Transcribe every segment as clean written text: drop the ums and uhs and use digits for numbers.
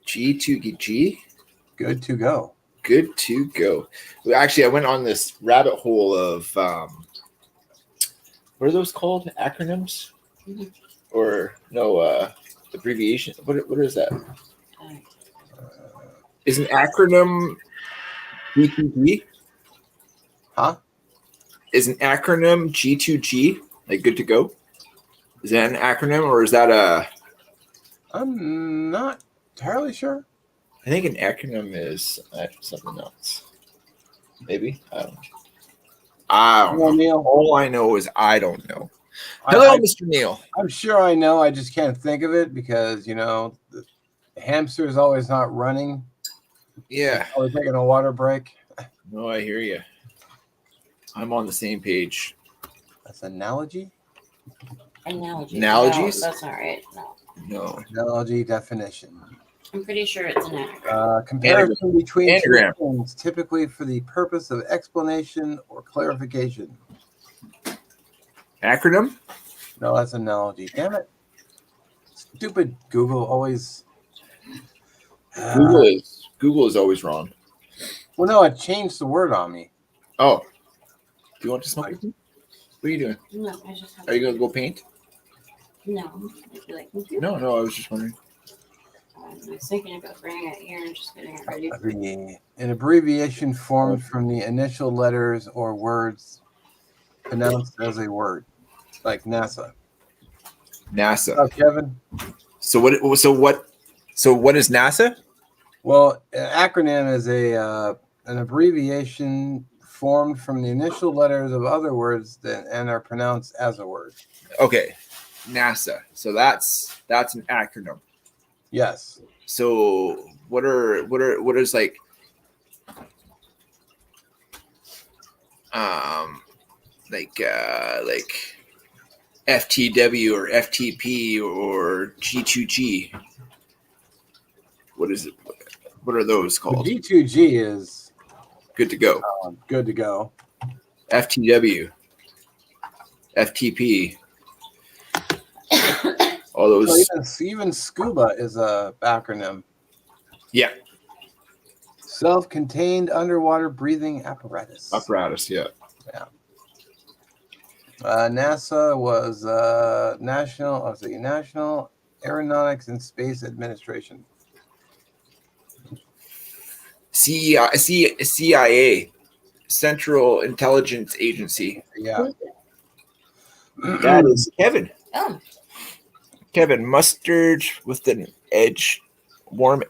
G2G. Good to go. Good to go. Actually, I went on this rabbit hole of what are those called? Acronyms? Or no, abbreviation? What is that? Is an acronym G2G? Huh? Is an acronym G2G like good to go? Is that an acronym or is that a? I'm not entirely sure. I think an acronym is something else. Maybe I don't know. Neil? All I know is I don't know. Hello, Mr. Neil. I'm sure I know. I just can't think of it because the hamster is always not running. Yeah. Always taking a water break. No, I hear you. I'm on the same page. That's analogy? Analogies? No, that's not right. No. Analogy definition. I'm pretty sure it's an anagram. Comparison between anagram. two things, typically for the purpose of explanation or clarification. Acronym? No, that's analogy. Damn it. Stupid Google always. Google is always wrong. Well, no, it changed the word on me. Oh. Do you want to smoke? What are you doing? No, I just have. Are you gonna go paint? No. If you like me to. No, I was just wondering. I was thinking about bringing it here and just getting it ready. An abbreviation formed from the initial letters or words pronounced as a word, like NASA. NASA. Oh, Kevin. So what is NASA? Well, an acronym is an abbreviation formed from the initial letters of other words and are pronounced as a word. Okay, NASA. So that's an acronym. Yes. So what is like FTW or FTP or G2G? What is it? What are those called? The G2G is good to go. Good to go. FTW, FTP. All those. So even SCUBA is a acronym. Yeah. Self-contained underwater breathing apparatus. Yeah. NASA was National Aeronautics and Space Administration. CIA, Central Intelligence Agency. Yeah. That is Kevin. Oh. Kevin, mustard with an edge, warm.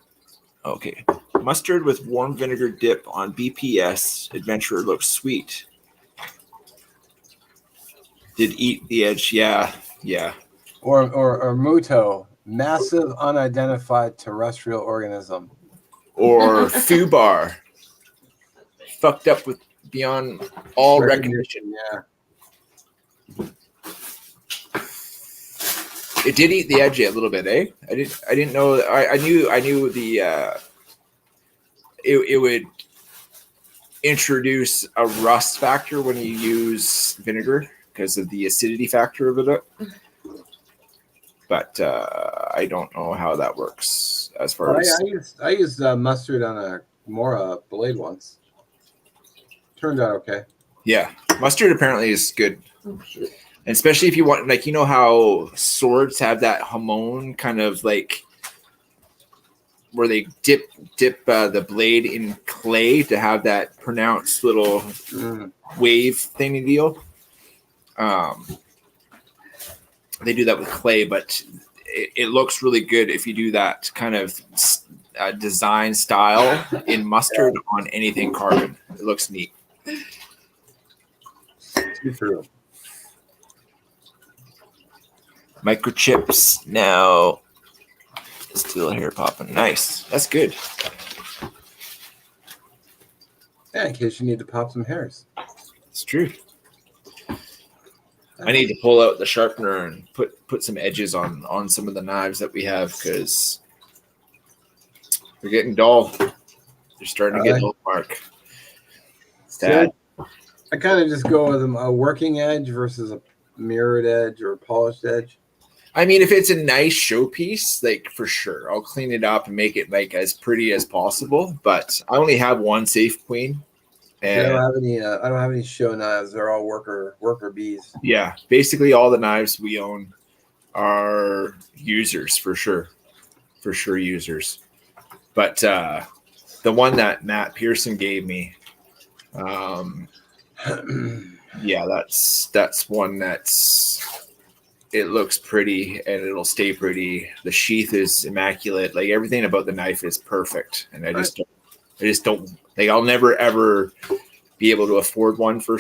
Okay. Mustard with warm vinegar dip on BPS Adventurer looks sweet. Did eat the edge. Yeah. Or MUTO, massive unidentified terrestrial organism. Or FUBAR, fucked up with beyond all recognition. Yeah. It did eat the edge a little bit, eh? I didn't know. I knew the it would introduce a rust factor when you use vinegar because of the acidity factor of it. But I don't know how that works as far as. I used mustard on a Mora blade once. Turned out okay. Yeah, mustard apparently is good. And especially if you want, like, you know how swords have that hamon kind of like where they dip the blade in clay to have that pronounced little wave thingy deal. They do that with clay, but it looks really good if you do that kind of design style in mustard on anything carbon. It looks neat. True. Microchips now. Still hair popping. Nice. That's good. Yeah, in case you need to pop some hairs. It's true. I need to pull out the sharpener and put some edges on some of the knives that we have because they're getting dull. They're starting to get dull, Mark. Sad. I kind of just go with a working edge versus a mirrored edge or a polished edge. I mean, if it's a nice showpiece, like for sure, I'll clean it up and make it like as pretty as possible. But I only have one safe queen, I and don't have any. I don't have any show knives. They're all worker bees. yeah, basically all the knives we own are users for sure users. But the one that Matt Pearson gave me, yeah, that's one it looks pretty and it'll stay pretty. The sheath is immaculate. Like everything about the knife is perfect. And I just don't like, I'll never ever be able to afford one for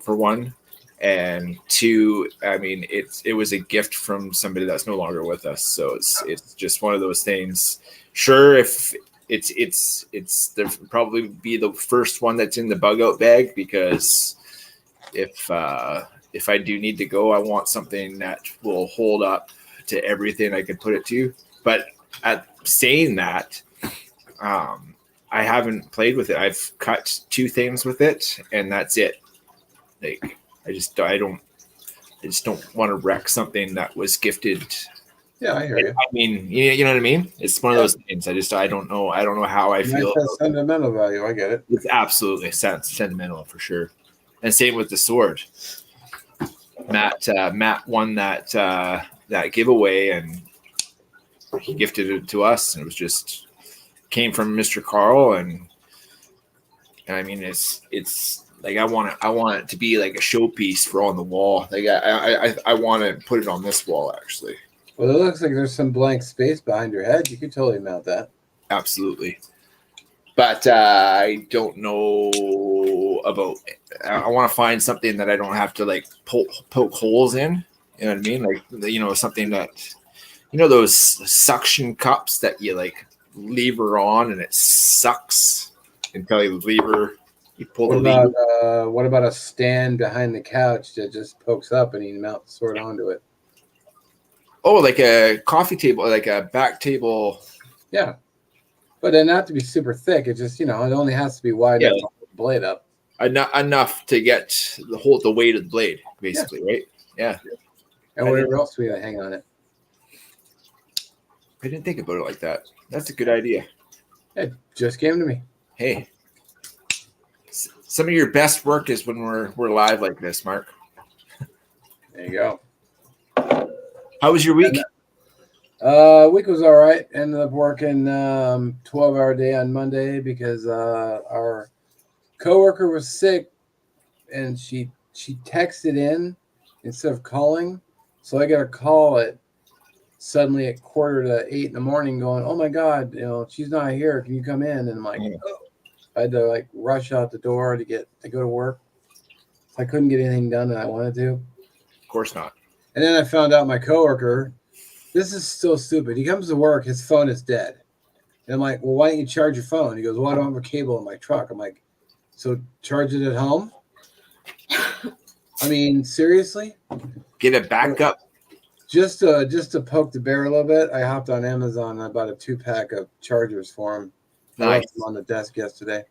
one. And two, I mean, it was a gift from somebody that's no longer with us. So it's just one of those things. Sure, if it's there probably be the first one that's in the bug out bag, because if I do need to go, I want something that will hold up to everything I could put it to. But at saying that, I haven't played with it. I've cut 2 things with it, and that's it. Like I just don't want to wreck something that was gifted. Yeah, I hear you. I mean, you know what I mean? It's one of those things. I don't know how I feel. Nice has sentimental value. I get it. It's absolutely sentimental for sure. And same with the sword. Matt won that giveaway, and he gifted it to us, and it was just came from Mr. Carl, and I mean it's like I want it to be like a showpiece for on the wall. Like I want to put it on this wall actually. Well, it looks like there's some blank space behind your head. You could totally mount that. Absolutely. But I don't know about. I want to find something that I don't have to like poke holes in. You know what I mean? Like something that those suction cups that you like lever on and it sucks until you lever. You pull the lever. What about a stand behind the couch that just pokes up and you mount the sword onto it? Oh, like a coffee table, like a back table. Yeah. But then not to be super thick. It just, it only has to be wide enough to hold the blade up. Enough to get the weight of the blade, basically, right? Yeah. And whatever else we hang on it. I didn't think about it like that. That's a good idea. It just came to me. Hey, some of your best work is when we're live like this, Mark. There you go. How was your week? Week was all right. Ended up working 12-hour day on Monday because our coworker was sick, and she texted in instead of calling. So I got a call suddenly at 7:45 in the morning going, "Oh my God, she's not here. Can you come in?" And I'm like, oh. I had to like rush out the door to go to work. So I couldn't get anything done that I wanted to. Of course not. And then I found out my coworker, this is so stupid. He comes to work, his phone is dead. And I'm like, well, why don't you charge your phone? He goes, well, I don't have a cable in my truck. I'm like, so charge it at home? I mean, seriously? Get a backup. Just to poke the bear a little bit, I hopped on Amazon and I bought a 2-pack of chargers for him. Nice. I left them on the desk yesterday.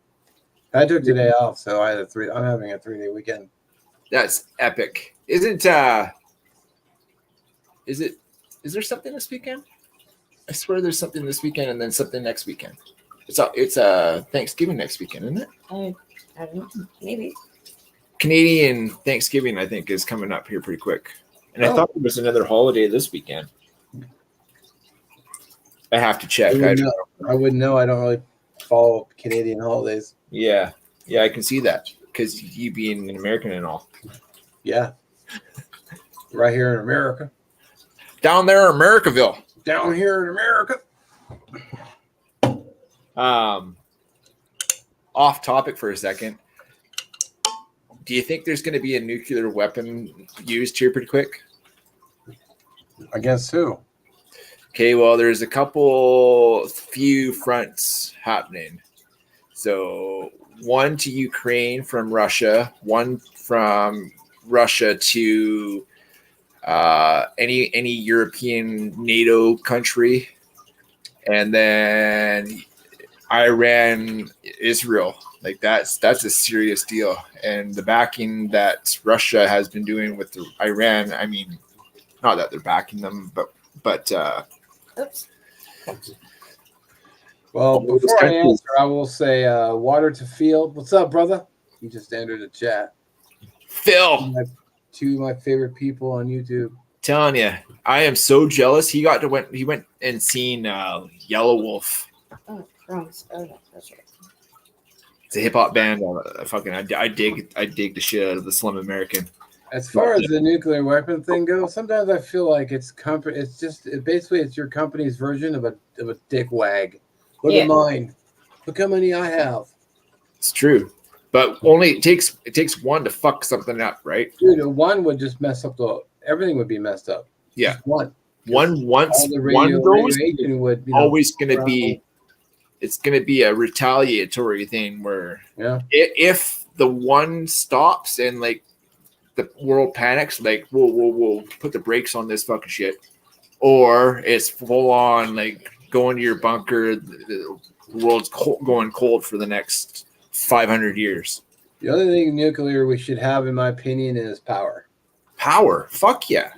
I took today off, so I'm having a 3-day weekend. That's epic. Is there something this weekend? I swear there's something this weekend and then something next weekend. It's Thanksgiving next weekend, isn't it? I don't know. Maybe. Canadian Thanksgiving, I think, is coming up here pretty quick. And I thought there was another holiday this weekend. I have to check. I wouldn't know. I don't really follow Canadian holidays. Yeah, I can see that because you being an American and all. Yeah. Right here in America. Down there in Americaville. Down here in America. Off topic for a second. Do you think there's going to be a nuclear weapon used here pretty quick? Against who? Okay, well, there's a few fronts happening. So one to Ukraine from Russia, one from Russia to any European NATO country, and then Iran, Israel. Like that's a serious deal. And the backing that Russia has been doing with Iran, I mean, not that they're backing them, but But Oops. Well, All those before I countries- answer, I will say Water to Field. What's up, brother? You just entered the chat. Phil, Two of my favorite people on YouTube. telling you, I am so jealous. He went and seen Yellow Wolf. Oh, crumbs. Oh, that's right. It's a hip hop band. I dig the shit out of the Slum American. As far as the nuclear weapon thing goes, sometimes I feel like it's basically it's your company's version of a dick wag. Look Yeah. at mine. Look how many I have. It's true, but only it takes one to fuck something up, right? Dude, one would just mess up everything would be messed up. Yeah. Just one. One once All the one goes, radiation would always going to travel. be. It's going to be a retaliatory thing where Yeah. if the one stops and like the world panics, like we'll put the brakes on this fucking shit, or it's full on like going to your bunker. The world's going cold for the next 500 years. The only thing nuclear we should have, in my opinion, is power. Power, fuck yeah.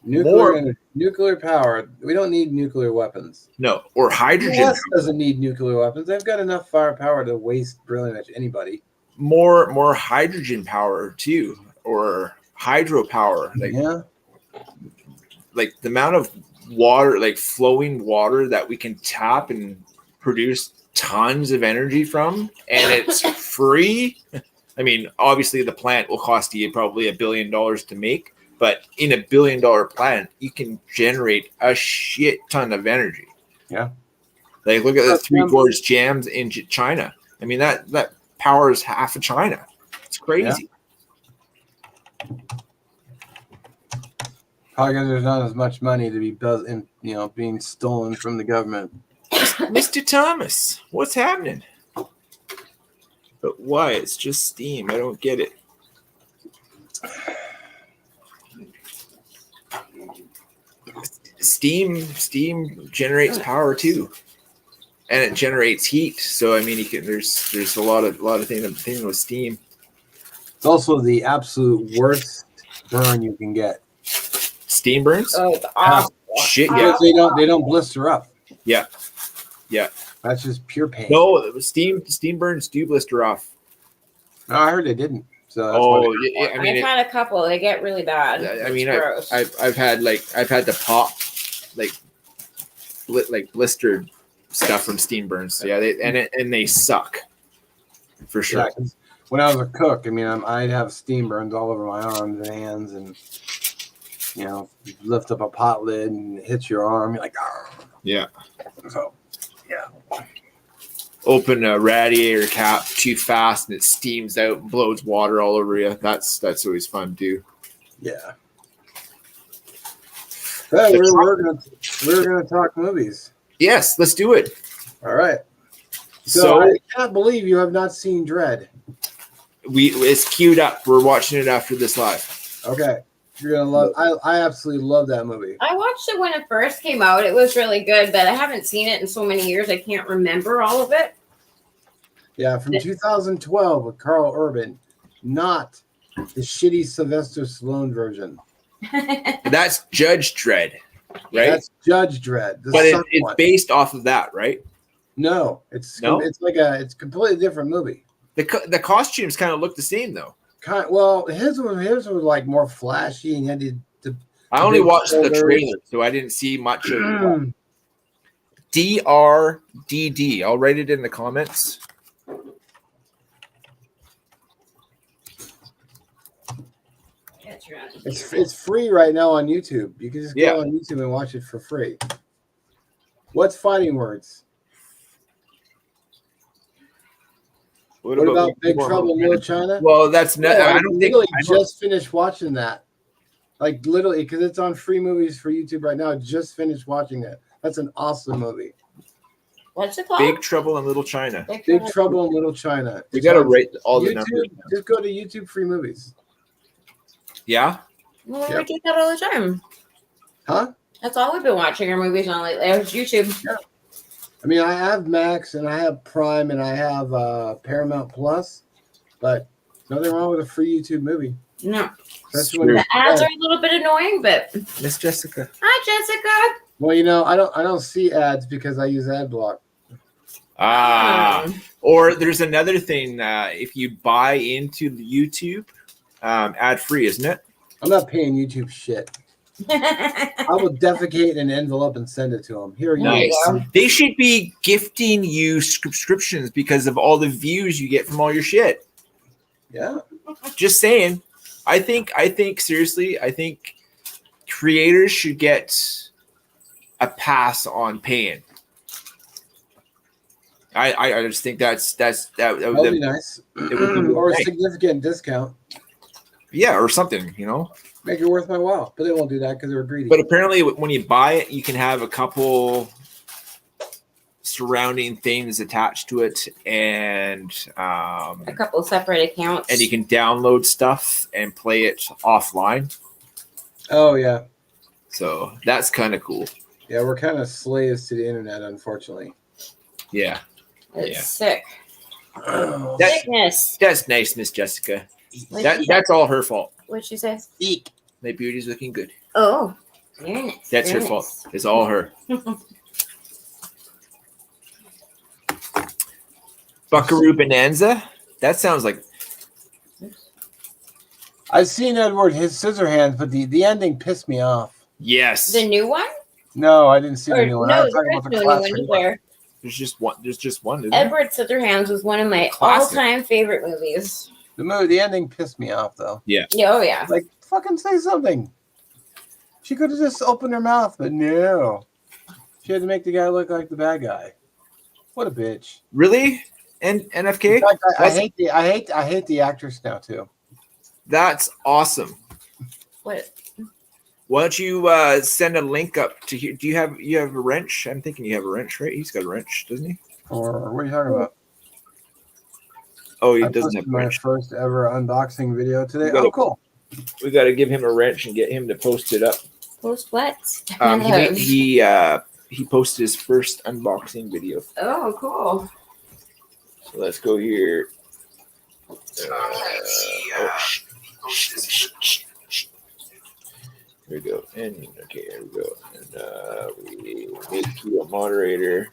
Nuclear power. We don't need nuclear weapons. No, or The hydrogen. US doesn't need nuclear weapons. They've got enough firepower to waste pretty much anybody. More hydrogen power too, or hydropower. Like the amount of water, like flowing water that we can tap and produce tons of energy from, and it's free. I mean, obviously the plant will cost you probably $1 billion to make, but in $1 billion plant, you can generate a shit ton of energy. Yeah. Like look at the Three Gorges jams in China. I mean, that powers half of China. It's crazy. Probably because there's not as much money to be being stolen from the government. Mr. Thomas, what's happening? But why? It's just steam. I don't get it. Steam generates power too, and it generates heat. So I mean, there's a lot of things with steam. It's also the absolute worst burn you can get. Steam burns. Oh, it's awful. Shit, yeah. Because they don't blister up. Yeah. That's just pure pain. No, steam burns do blister off. No, I heard they didn't. So that's Yeah, I mean, I've had a couple. They get really bad. I mean, It's gross. I've had to pop like blistered stuff from steam burns. Yeah, they suck for sure. Yeah, 'cause when I was a cook, I mean, I'd have steam burns all over my arms and hands, and you lift up a pot lid and it hits your arm. You're like, "Argh." Yeah. So, yeah. Open a radiator cap too fast and it steams out and blows water all over you. That's always fun too. Yeah. Hey, we're gonna talk movies. Yes, let's do it. All right. So So I can't believe you have not seen Dread. it's queued up. We're watching it after this live. Okay. You're gonna love. I absolutely love that movie. I watched it when it first came out. It was really good, but I haven't seen it in so many years. I can't remember all of it. Yeah, from 2012 with Carl Urban, not the shitty Sylvester Stallone version. That's Judge Dredd, right? That's Judge Dredd. The But son it's one. based off of that, right? No, it's a completely different movie. The costumes kind of look the same though. Well, his was like more flashy, and had to I only big watched the shoulders. trailer, so I didn't see much of DRDD. I'll write it in the comments. It's free right now on YouTube. You can just go on YouTube and watch it for free. What's Fighting Words? What about Big Trouble in Little China? Well, that's not. Yeah, I don't think. Just finished watching that. Like literally, because it's on free movies for YouTube right now. Just finished watching it. That's an awesome movie. What's it called? Big Trouble in Little China. Big Trouble in Little China. You got to rate all the YouTube, numbers. just go to YouTube free movies. Yeah. Well, Yep. we do that all the time. Huh? That's all we've been watching our movies on lately. It's YouTube. Yeah. I mean, I have Max and I have Prime and I have Paramount Plus, but nothing wrong with a free YouTube movie. No. Especially when The it's ads bad. are a little bit annoying, but Miss Jessica. hi, Jessica. Well, I don't see ads because I use ad block. Or there's another thing. If you buy into YouTube, ad free, isn't it? I'm not paying YouTube shit. I will defecate in an envelope and send it to them. Here you Nice. go. They should be gifting you subscriptions because of all the views you get from all your shit. Yeah. Just saying. I think seriously, I think creators should get a pass on paying. I just think that would be nice. It would be Or a nice. significant discount. Yeah, or something, Make it worth my while. But they won't do that because they're greedy. But apparently, when you buy it, you can have a couple surrounding things attached to it, and A couple separate accounts. and you can download stuff and play it offline. Oh, yeah. So that's kind of cool. Yeah, we're kind of slaves to the internet, unfortunately. Yeah, It's yeah. sick. Eek. Sickness. that's nice, Miss Jessica. What'd she That's all her fault. What'd she say? My beauty's looking good. Oh, very nice. That's her very fault. nice. It's all her. Buckaroo Bonanza. That sounds like I've seen Edward his Scissorhands, but the ending pissed me off. yes. The new one? No, I didn't see the Or, new one. no, I was talking there's about no the new one classic one. either. There's just one. There's just one. Isn't there? Edward Scissorhands was one of my Classic. all-time favorite movies. The ending pissed me off, though. Yeah, oh yeah. Like, fucking say something. She could have just opened her mouth, but no. She had to make the guy look like the bad guy. What a bitch. Really? And NFK? In fact, I hate the actress now too. That's awesome. What? Why don't you send a link up to here? Do you have a wrench? I'm thinking you have a wrench, right? He's got a wrench, doesn't he? Or what are you talking about? Oh, he I doesn't posted have a my wrench. first ever unboxing video today. You gotta- Oh, cool. We got to give him a wrench and get him to post it up. Post what? He posted his first unboxing video. Oh, cool. So let's go here. Here we go. And okay, here we go. And we make you a moderator.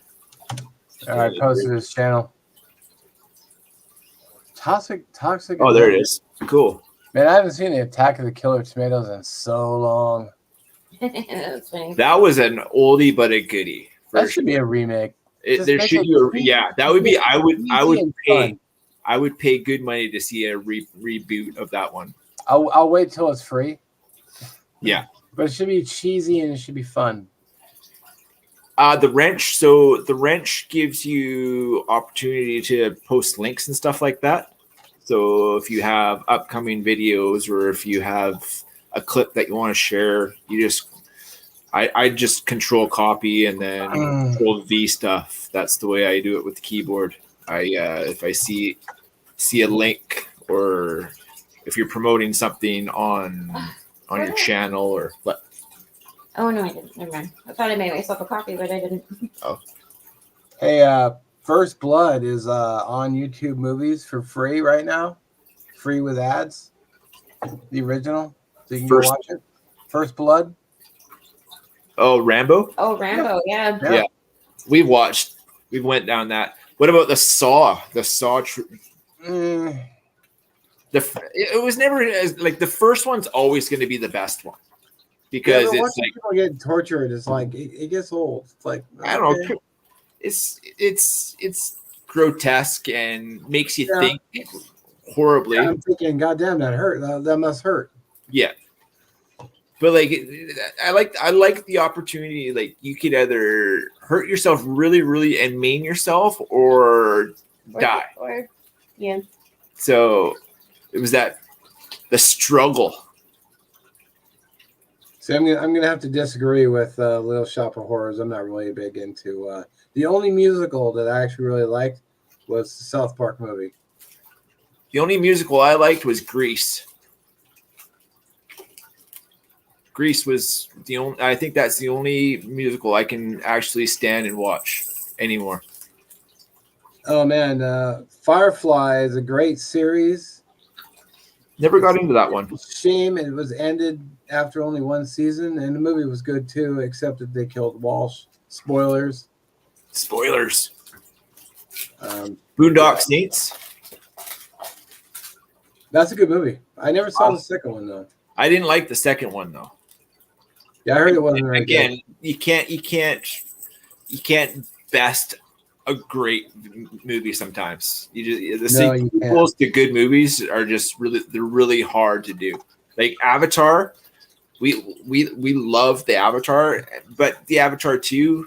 All right, posted his channel. Toxic. Oh, there it is. Cool. Man, I haven't seen the Attack of the Killer Tomatoes in so long. That's funny. That was an oldie but a goodie. That should be a remake. Just There make should it be easy. that would be. I would Easy and pay. fun. I would pay good money to see a reboot of that one. I'll wait till it's free. Yeah. But it should be cheesy and it should be fun. The wrench. So the wrench gives you opportunity to post links and stuff like that. So if you have upcoming videos or if you have a clip that you want to share, I just control copy and then control V stuff. That's the way I do it with the keyboard. If I see a link or if you're promoting something on your channel or what. Oh no, I didn't. Never mind. I thought I made myself a copy, but I didn't. Hey, First Blood is on YouTube Movies for free right now. Free with ads. The original. So you can go watch it. First Blood. Oh, Rambo? Oh, Rambo, yeah. Yeah. We went down that. What about the Saw? The Saw. It was never as like the first one's always going to be the best one because yeah, it's like people get tortured. It's like it gets old. It's like I don't know. It's grotesque and makes you think horribly. I'm thinking, goddamn, that hurt. That must hurt. Yeah. But like, I like the opportunity. Like, you could either hurt yourself really, really, and maim yourself, or die. Or yeah. So it was the struggle. See, I'm gonna have to disagree with Little Shop of Horrors. I'm not really big into. The only musical that I actually really liked was the South Park movie. The only musical I liked was Grease. Grease was the only. I think that's the only musical I can actually stand and watch anymore. Oh man, Firefly is a great series. Never got into that one. Shame it was ended after only one season, and the movie was good too, except that they killed Walsh. Spoilers. Spoilers. Um, Boondock Saints. that's a good movie. I never saw the second one though. I didn't like the second one though. Yeah, I heard it wasn't very Again, you can't best a great movie sometimes. You just No, you sequels to good movies are just really hard to do. Like Avatar, we love the Avatar, but the Avatar 2,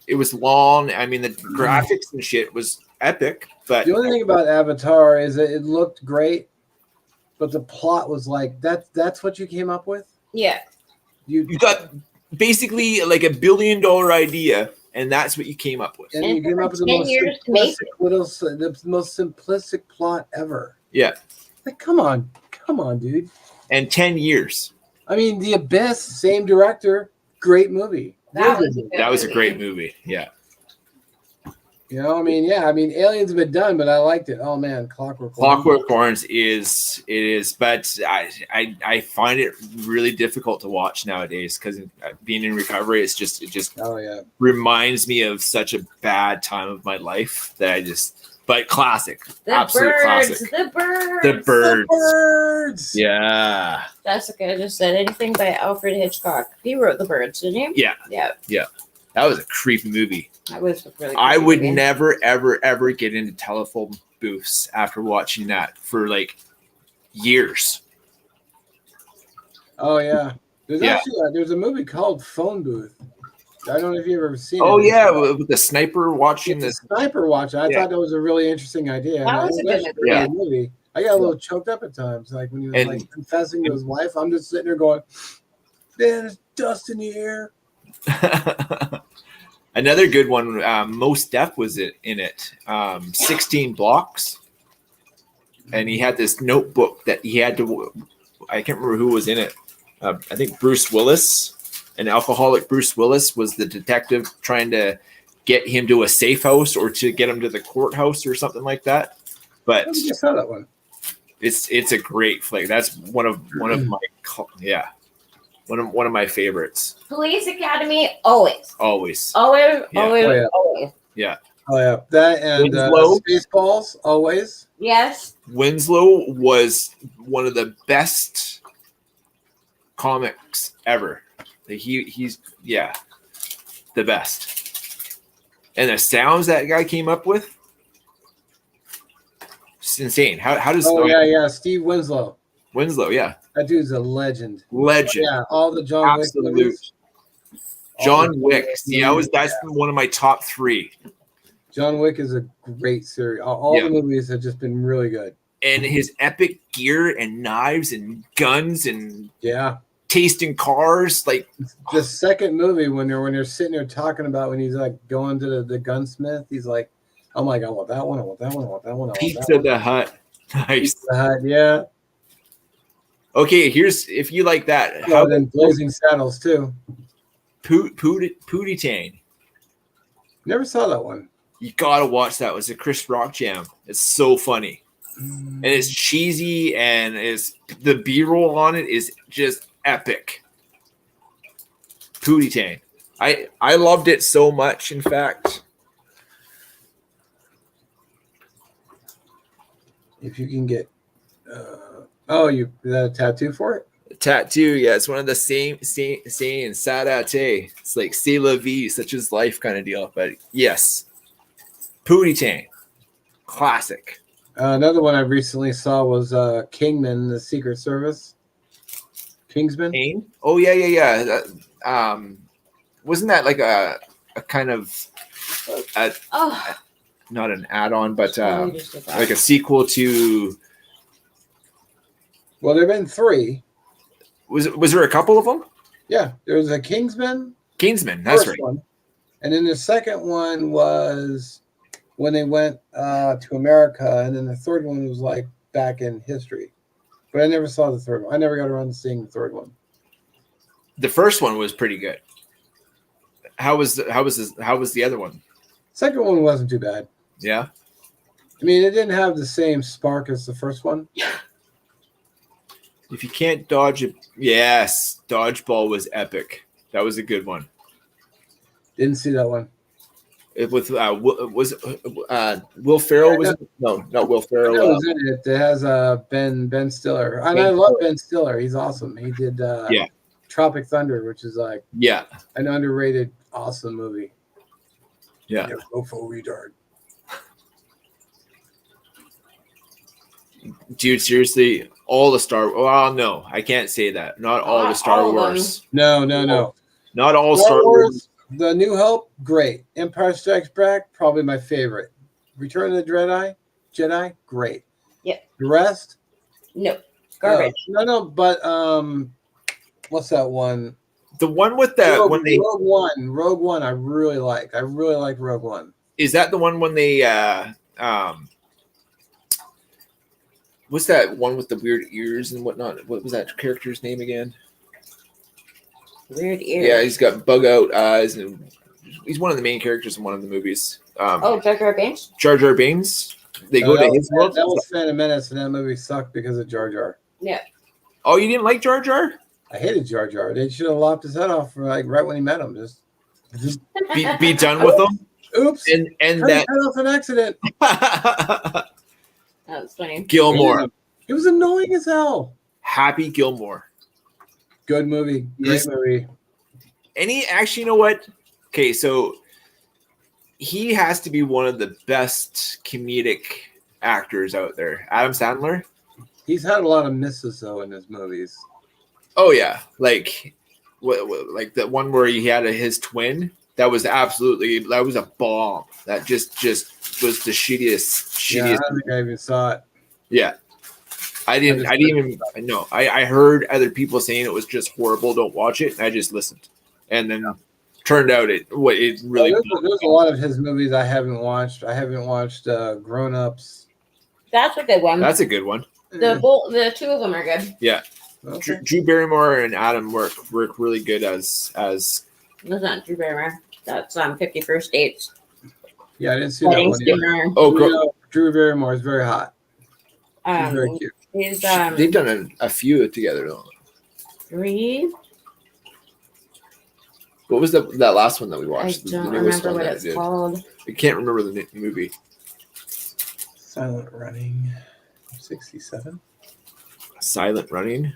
it was long. I mean, the graphics and shit was epic, but The only thing about Avatar is that it looked great, but the plot was like that's what you came up with? Yeah. you got basically like $1 billion idea, and that's what you came up with. And And you came up with the 10 most years to make the most simplistic plot ever. Yeah, Like, come on, dude. and 10 years. I mean, The Abyss, same director, great movie. That Really was good a movie. good That was a movie. great movie. Yeah. You know, I mean, Aliens have been done, but I liked it. Oh man, Clockwork Orange. Clockwork Orange is, but I find it really difficult to watch nowadays because being in recovery, it just Oh yeah. reminds me of such a bad time of my life that but classic, The absolute birds. classic. The birds. The birds. Birds. Yeah, That's what I just said. Anything by Alfred Hitchcock. He wrote The Birds, didn't he? yeah, Yeah. that was a creepy movie. That was really I creepy would movie. never, ever get into telephone booths after watching that for like years. Oh yeah. There's Yeah. actually there's a movie called Phone Booth. I don't know if you've ever seen Oh it. yeah, with the sniper watching It's a this. sniper watch. I Yeah. thought that was a really interesting idea. That And was a it good actually movie. a good movie. I got a little choked up at times, like when he was And- like confessing to his wife. I'm just sitting there going, "Man, there's dust in the air." Another good one. Mos Def was in it. 16 Blocks, and he had this notebook that he had to. I can't remember who was in it. I think Bruce Willis, an alcoholic Bruce Willis, was the detective trying to get him to a safe house or to get him to the courthouse or something like that. I But don't think I saw that one. it's a great flick. That's one of my one of my favorites. Police Academy, always. Always. Always, Yeah. always, Oh, yeah. always. Oh yeah, that and Winslow. Spaceballs always. Yes. Winslow was one of the best comics ever. Like he's the best. And the sounds that guy came up with, it's insane. How does Oh yeah, Steve Winslow. Winslow? Yeah, That dude's a legend. legend, Yeah, all the John Wick absolute. movies. John All the Wick. Wick See, movies, that's one of my top 3. John Wick is a great series. All Yeah. the movies have just been really good. And his epic gear and knives and guns and Yeah. tasting cars, like The second movie when they're sitting there talking about when he's like going to the gunsmith, he's like, "Oh my god, I want that one, I want that one, I want that one, I want that Pizza one." the Hut. Nice. Yeah. Okay, here's if you like that. Oh, How and then Blazing Saddles too. Pootie Tang? Never saw that one. You gotta watch that. It was a Chris Rock jam. It's so funny. And it's cheesy, and the B-roll on it is just epic. Pootie Tang. I loved it so much, in fact. If you can get, you got a tattoo for it? Tattoo, yeah, it's one of the same saying Sadate. It's like c'est la vie, such is life kind of deal. But yes, Pootie Tang, classic. Another one I recently saw was Kingman, the Secret Service. Kingsman. Kane? Oh yeah. Wasn't that like a kind of Oh. not an add-on, but we just did that. like a sequel to? Well, there have been 3. Was there a couple of them? Yeah, there was a Kingsman. Kingsman, that's First right. one. And then the second one was when they went to America, and then the third one was like back in history. But I never saw the third one. I never got around to seeing the third one. The first one was pretty good. How was the other one? Second one wasn't too bad. Yeah. I mean, it didn't have the same spark as the first one. If you can't dodge it, yes, Dodgeball was epic. That was a good one. Didn't see that one. It was Will Ferrell was no, not Will I Ferrell. know who's in it. It has Ben Stiller, and I love Ben Stiller. He's awesome. He did Yeah. Tropic Thunder, which is like Yeah, an underrated, awesome movie. yeah. Go for retard. Dude, seriously, all the Star. Well, no, I can't say that. Not all the Not Star all of them. Wars. No. Not all Star Wars. The New Hope, great. Empire Strikes Back, probably my favorite. Return of the Jedi, great. Yeah. The rest, No, garbage. No. But what's that one? The one with that when they Rogue One, I really like. I really like Rogue One. is that the one when they what's that one with the weird ears and whatnot? What was that character's name again? Weird ear. Yeah, he's got bug out eyes and he's one of the main characters in one of the movies. Jar Jar Binks. Jar Jar Binks. They go to his world. That was Phantom Menace, and that movie sucked because of Jar Jar. Yeah. Oh, you didn't like Jar Jar? I hated Jar Jar. They should have lopped his head off right when he met him. Just Be done with them. oops. And Cut his head off an accident. that That was funny. Gilmore. It was annoying as hell. Happy Gilmore. Good movie. Great Yes. movie. Actually, you know what? Okay, so he has to be one of the best comedic actors out there. Adam Sandler. He's had a lot of misses though in his movies. Oh yeah, like like the one where he had his twin. That was a bomb. That just was the shittiest. Yeah, I don't think I even saw it. Yeah. I didn't even know. I heard other people saying it was just horrible. Don't watch it. And I just listened, and then turned out it really. There's a lot of his movies I haven't watched. I haven't watched Grown Ups. That's a good one. That's a good one. The two of them are good. Yeah, Okay. Drew Barrymore and Adam work really good as. That's not Drew Barrymore. That's 50 First Dates. Yeah, I didn't see that Wedding one. Yet. Singer. Drew Barrymore is very hot. She's very cute. He's They've done a few together though. 3. What was that last one that we I watched? The don't newest remember one what that I it's did. called. I can't remember the movie. Silent Running. 67. Silent Running.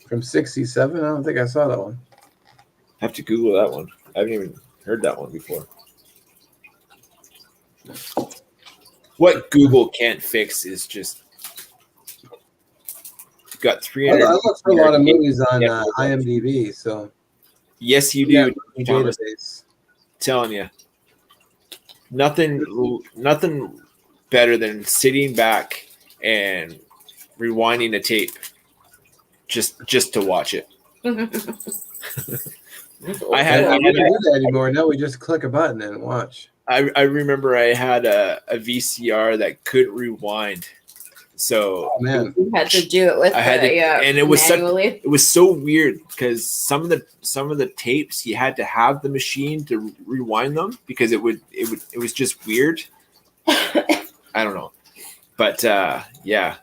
From 67. I don't think I saw that one. I have to Google that one. I haven't even heard that one before. What Google can't fix is just got 300. I look for a lot of movies on IMDb, so Yes, you yeah, do. Thomas. database. Telling you, nothing better than sitting back and rewinding a tape just to watch it. I had- We don't do that anymore. Now we just click a button and watch. I remember I had a VCR that could rewind, so Oh man, You had to do it with I had to- and it was manually. it was so weird because some of the tapes you had to have the machine to rewind them because it was just weird. I don't know, but yeah,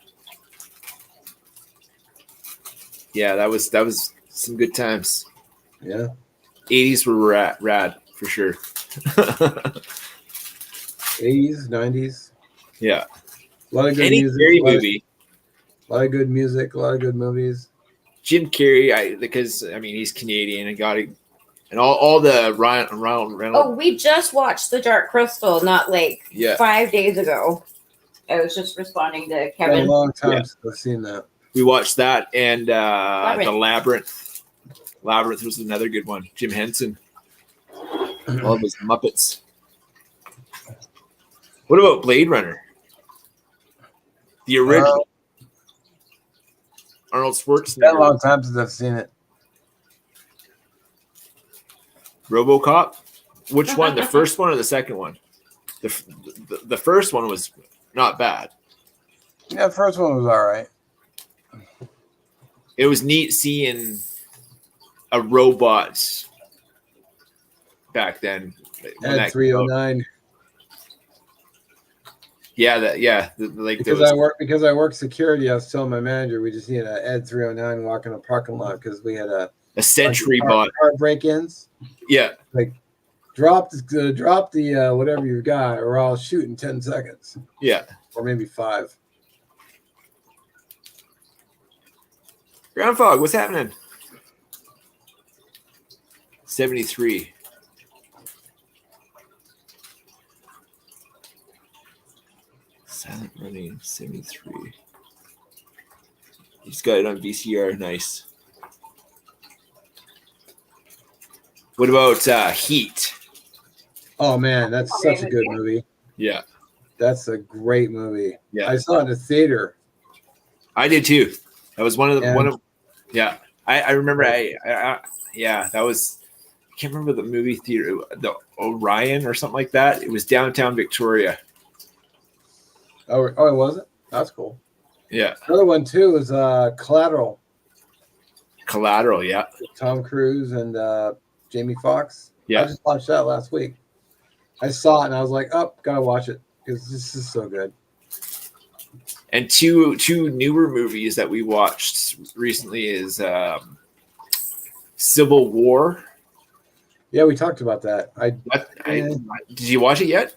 that was some good times. yeah. 80s were rad for sure. 80s, 90s. Yeah, A lot of good any music. Carrey A lot of- movie. A lot of good music. A lot of good movies. Jim Carrey, because he's Canadian and and all the Ryan Reynolds. Oh, we just watched The Dark Crystal not like Yeah, 5 days ago. I was just responding to Been a Kevin. long time Yeah. since I've seen that. we watched that and Labyrinth. the Labyrinth. Labyrinth was another good one. Jim Henson, all of his Muppets. What about Blade Runner? The original. Arnold It's been a Schwarzenegger. long time since I've seen it. RoboCop. Which one? The first one or the second one? The first one was not bad. Yeah, the first one was all right. It was neat seeing a robot back then. when And that came out. 309. like Because those. I work security, I was telling my manager we just needed an Ed 309 walk in a parking lot because we had a A Century bunch of bot. car break-ins. Yeah. Like drop the whatever you got, or I'll shoot in 10 seconds. Yeah. Or maybe 5. Ground fog, what's happening? 73. Silent running, 73. He's got it on VCR. Nice. What about Heat? Oh man, that's such a good movie. Yeah. That's a great movie. Yeah. I saw it in the theater. I did too. That was one of the And- yeah. I remember that was I can't remember the movie theater, the Orion or something like that. It was downtown Victoria. Oh, it wasn't? That's cool. Yeah. Another one too is Collateral. Collateral, yeah. Tom Cruise and Jamie Foxx. Yeah. I just watched that last week. I saw it and I was like, oh, gotta watch it because this is so good. And two newer movies that we watched recently is Civil War. Yeah, we talked about that. Did you watch it yet?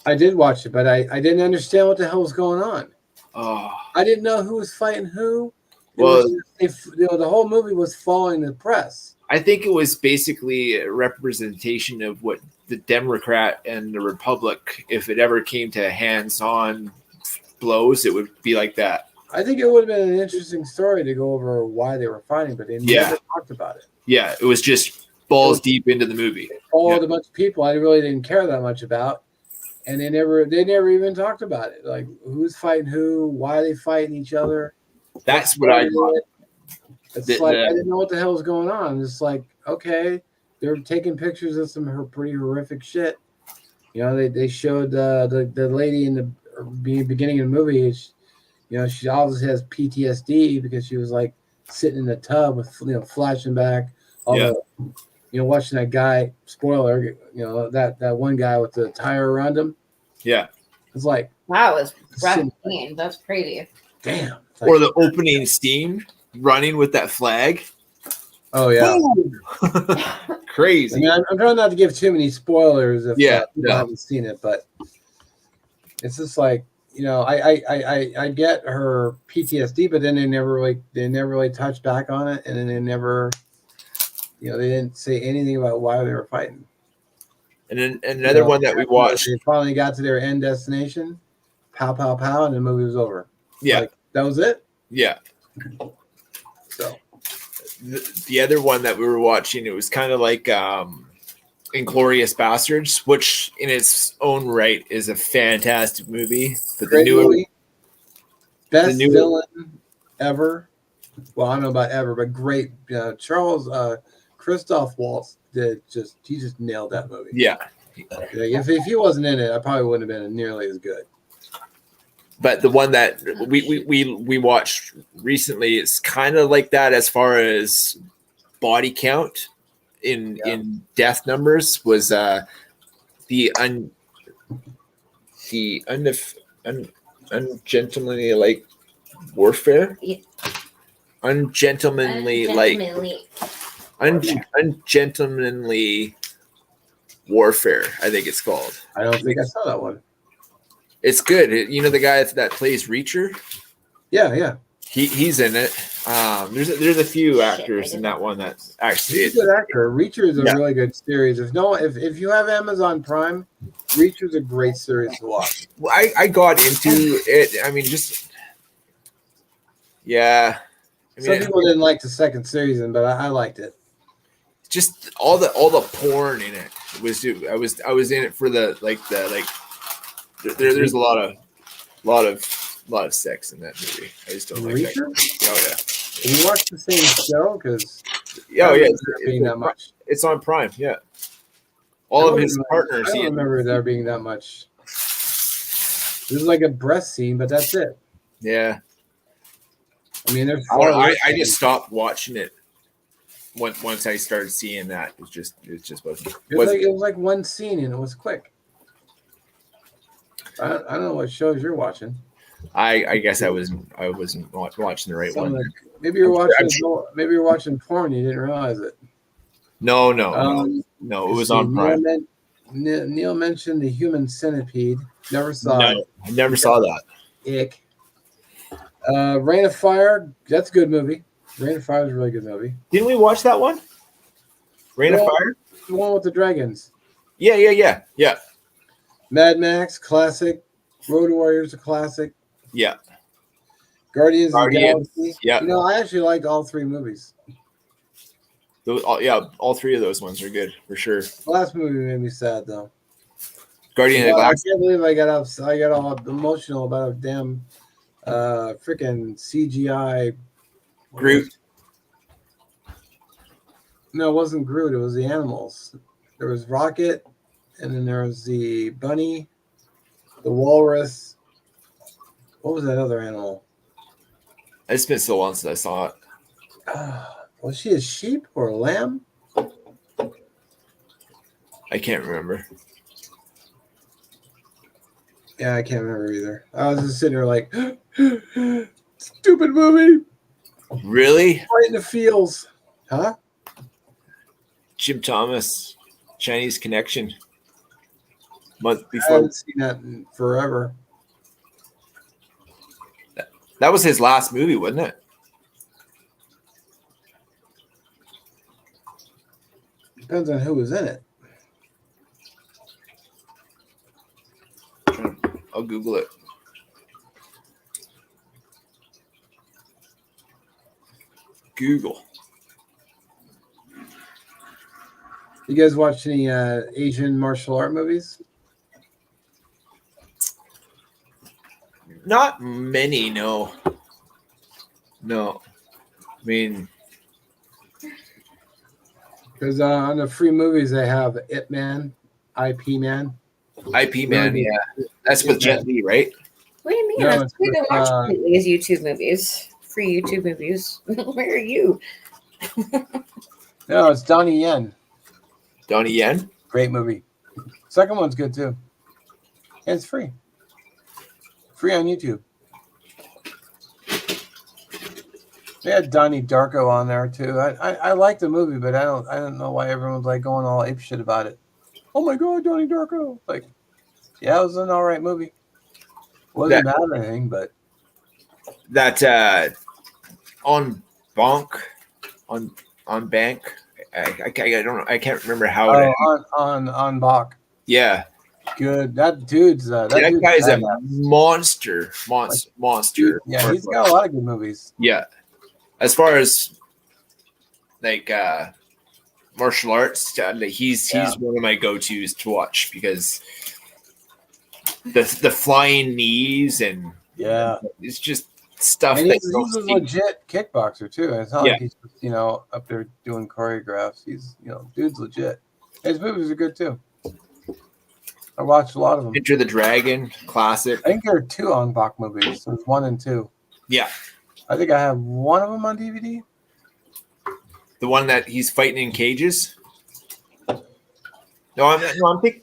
I did watch it, but I didn't understand what the hell was going on. Oh, I didn't know who was fighting who. The whole movie was following the press. I think it was basically a representation of what the Democrat and the Republic, if it ever came to hands-on blows, it would be like that. I think it would have been an interesting story to go over why they were fighting, but they never talked about it. Yeah, it was just balls deep into the movie. Followed a bunch of people I really didn't care that much about, and they never even talked about it. Like who's fighting who, why they fighting each other. That's what I got. It's like I didn't know what the hell was going on. I'm just like, okay, they're taking pictures of some pretty horrific shit. You know, they showed the lady in the beginning of the movie. She obviously has PTSD because she was like sitting in the tub with flashing back watching that guy. Spoiler, that one guy with the tire around him. Yeah, it's like that was rough. That's crazy. Damn. Or the opening scene running with that flag. Oh yeah, crazy. I mean, I'm trying not to give too many spoilers if people no. haven't seen it, but it's just like I get her PTSD, but then they never really touched back on it, and then they never, they didn't say anything about why they were fighting. And then another one that we watched, they finally got to their end destination, pow pow pow, and the movie was over. Yeah, like, that was it. Yeah. So the other one that we were watching, it was kind of like Inglourious Bastards, which in its own right is a fantastic movie. But great movie. Best new villain ever. Well, I don't know about ever, but great. Charles Christoph Waltz he just nailed that movie. Yeah. If he wasn't in it, I probably wouldn't have been nearly as good. But the one that we watched recently is kind of like that as far as body count in death numbers was the ungentlemanly like warfare. Yeah. Ungentlemanly warfare, I think it's called. I don't think I saw that one. It's good. You know the guy that plays Reacher? Yeah. He's in it. There's a few actors in that one that actually. He's a good actor. Reacher is a really good series. If you have Amazon Prime, Reacher's a great series to watch. Well, I got into it. I mean, just yeah. Some people didn't like the second season, but I liked it. Just all the porn in it was. I was in it for there's a lot of sex in that movie. I just don't like Reacher? that. Oh yeah. You watch the same show because being that much. It's on Prime. Yeah. All of his partners. I don't remember there being that much. There's like a breast scene, but that's it. Yeah. I mean, there's. I just stopped watching it once I started seeing that. It just wasn't. It was like one scene and it was quick. I don't know what shows you're watching. I guess I wasn't watching the right Some one. of the- maybe you're I'm watching. sure- Maybe you're watching porn. You didn't realize it. No, Um, no. It let's was see, on Prime. Neil mentioned the Human Centipede. Never saw No, I never saw that. it. Rain of Fire. That's a good movie. Rain of Fire is a really good movie. Didn't we watch that one? Rain of Well- Fire? The one with the dragons. Yeah. Mad Max, classic. Road Warriors, a classic. Yeah. Guardians of the Guardians, Galaxy. yeah. You know, I actually liked all three movies. All three of those ones are good for sure. The last movie made me sad though. Guardian of the Well, I Galaxy. can't believe I got all emotional about a damn freaking CGI Groot. No, it wasn't Groot. It was the animals. There was Rocket, and then there was the bunny, the walrus. What was that other animal? It's been so long since I saw it. Was she a sheep or a lamb? I can't remember. Yeah, I can't remember either. I was just sitting there like, stupid movie, Really? right in the feels. Huh? Jim Thomas, Chinese Connection. Month I before. haven't seen that in forever. That was his last movie, wasn't it? Depends on who was in it. I'll Google it. Google. You guys watch any Asian martial art movies? Not many, no. No. I mean, Because on the free movies they have Ip Man, IP Man. IP Man, Really? yeah. That's with Jet Li, right? What do you mean? No, That's it's we've been with, watching these YouTube movies, free YouTube movies. Where are you? No, it's Donnie Yen. Donnie Yen? Great movie. Second one's good too. And it's free. Free on YouTube. They had Donnie Darko on there too. I like the movie, but I don't know why everyone's like going all ape shit about it. Oh my god, Donnie Darko! Like, yeah, it was an all right movie. Wasn't bad or anything, but That on Bank on Bank. I don't know. I can't remember how it. on Bach. Yeah, Good. That dude's that dude's guy's a badass. monster. Yeah, he's got a lot of good movies. Yeah, as far as like martial arts, he's one of my go-tos to watch because the flying knees and it's just stuff And that he's you don't a see. legit kickboxer too. It's not like he's up there doing choreographs. He's dude's legit. His movies are good too. I watched a lot of them. Enter the Dragon, classic. I think there are two Ong Bak movies. There's 1 and 2. Yeah, I think I have one of them on DVD. the one that he's fighting in cages. No, I'm thinking.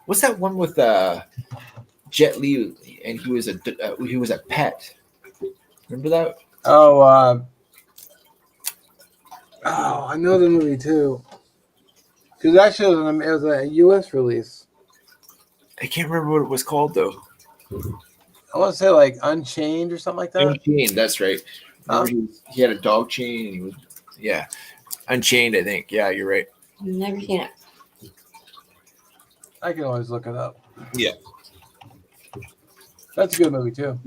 What's that one with Jet Li and he was a pet? Remember that? Oh, I know the movie too. Because actually, it was a U.S. release. I can't remember what it was called though. I want to say like Unchained or something like that. Unchained, that's right. Remember he had a dog chain and he was Unchained, I think. Yeah, you're right. Never seen it. I can always look it up. Yeah. That's a good movie too.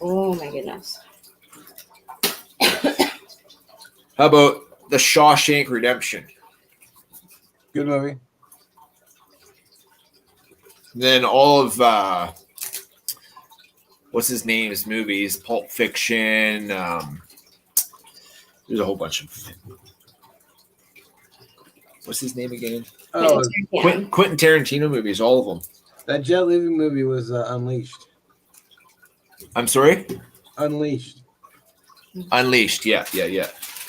Oh my goodness. How about The Shawshank Redemption? Good movie. Then all of what's his name's movies, Pulp Fiction. There's a whole bunch of. What's his name again? Oh, Quentin Tarantino movies, all of them. that Jet Li movie was Unleashed. I'm sorry. Unleashed. Unleashed. Yeah. The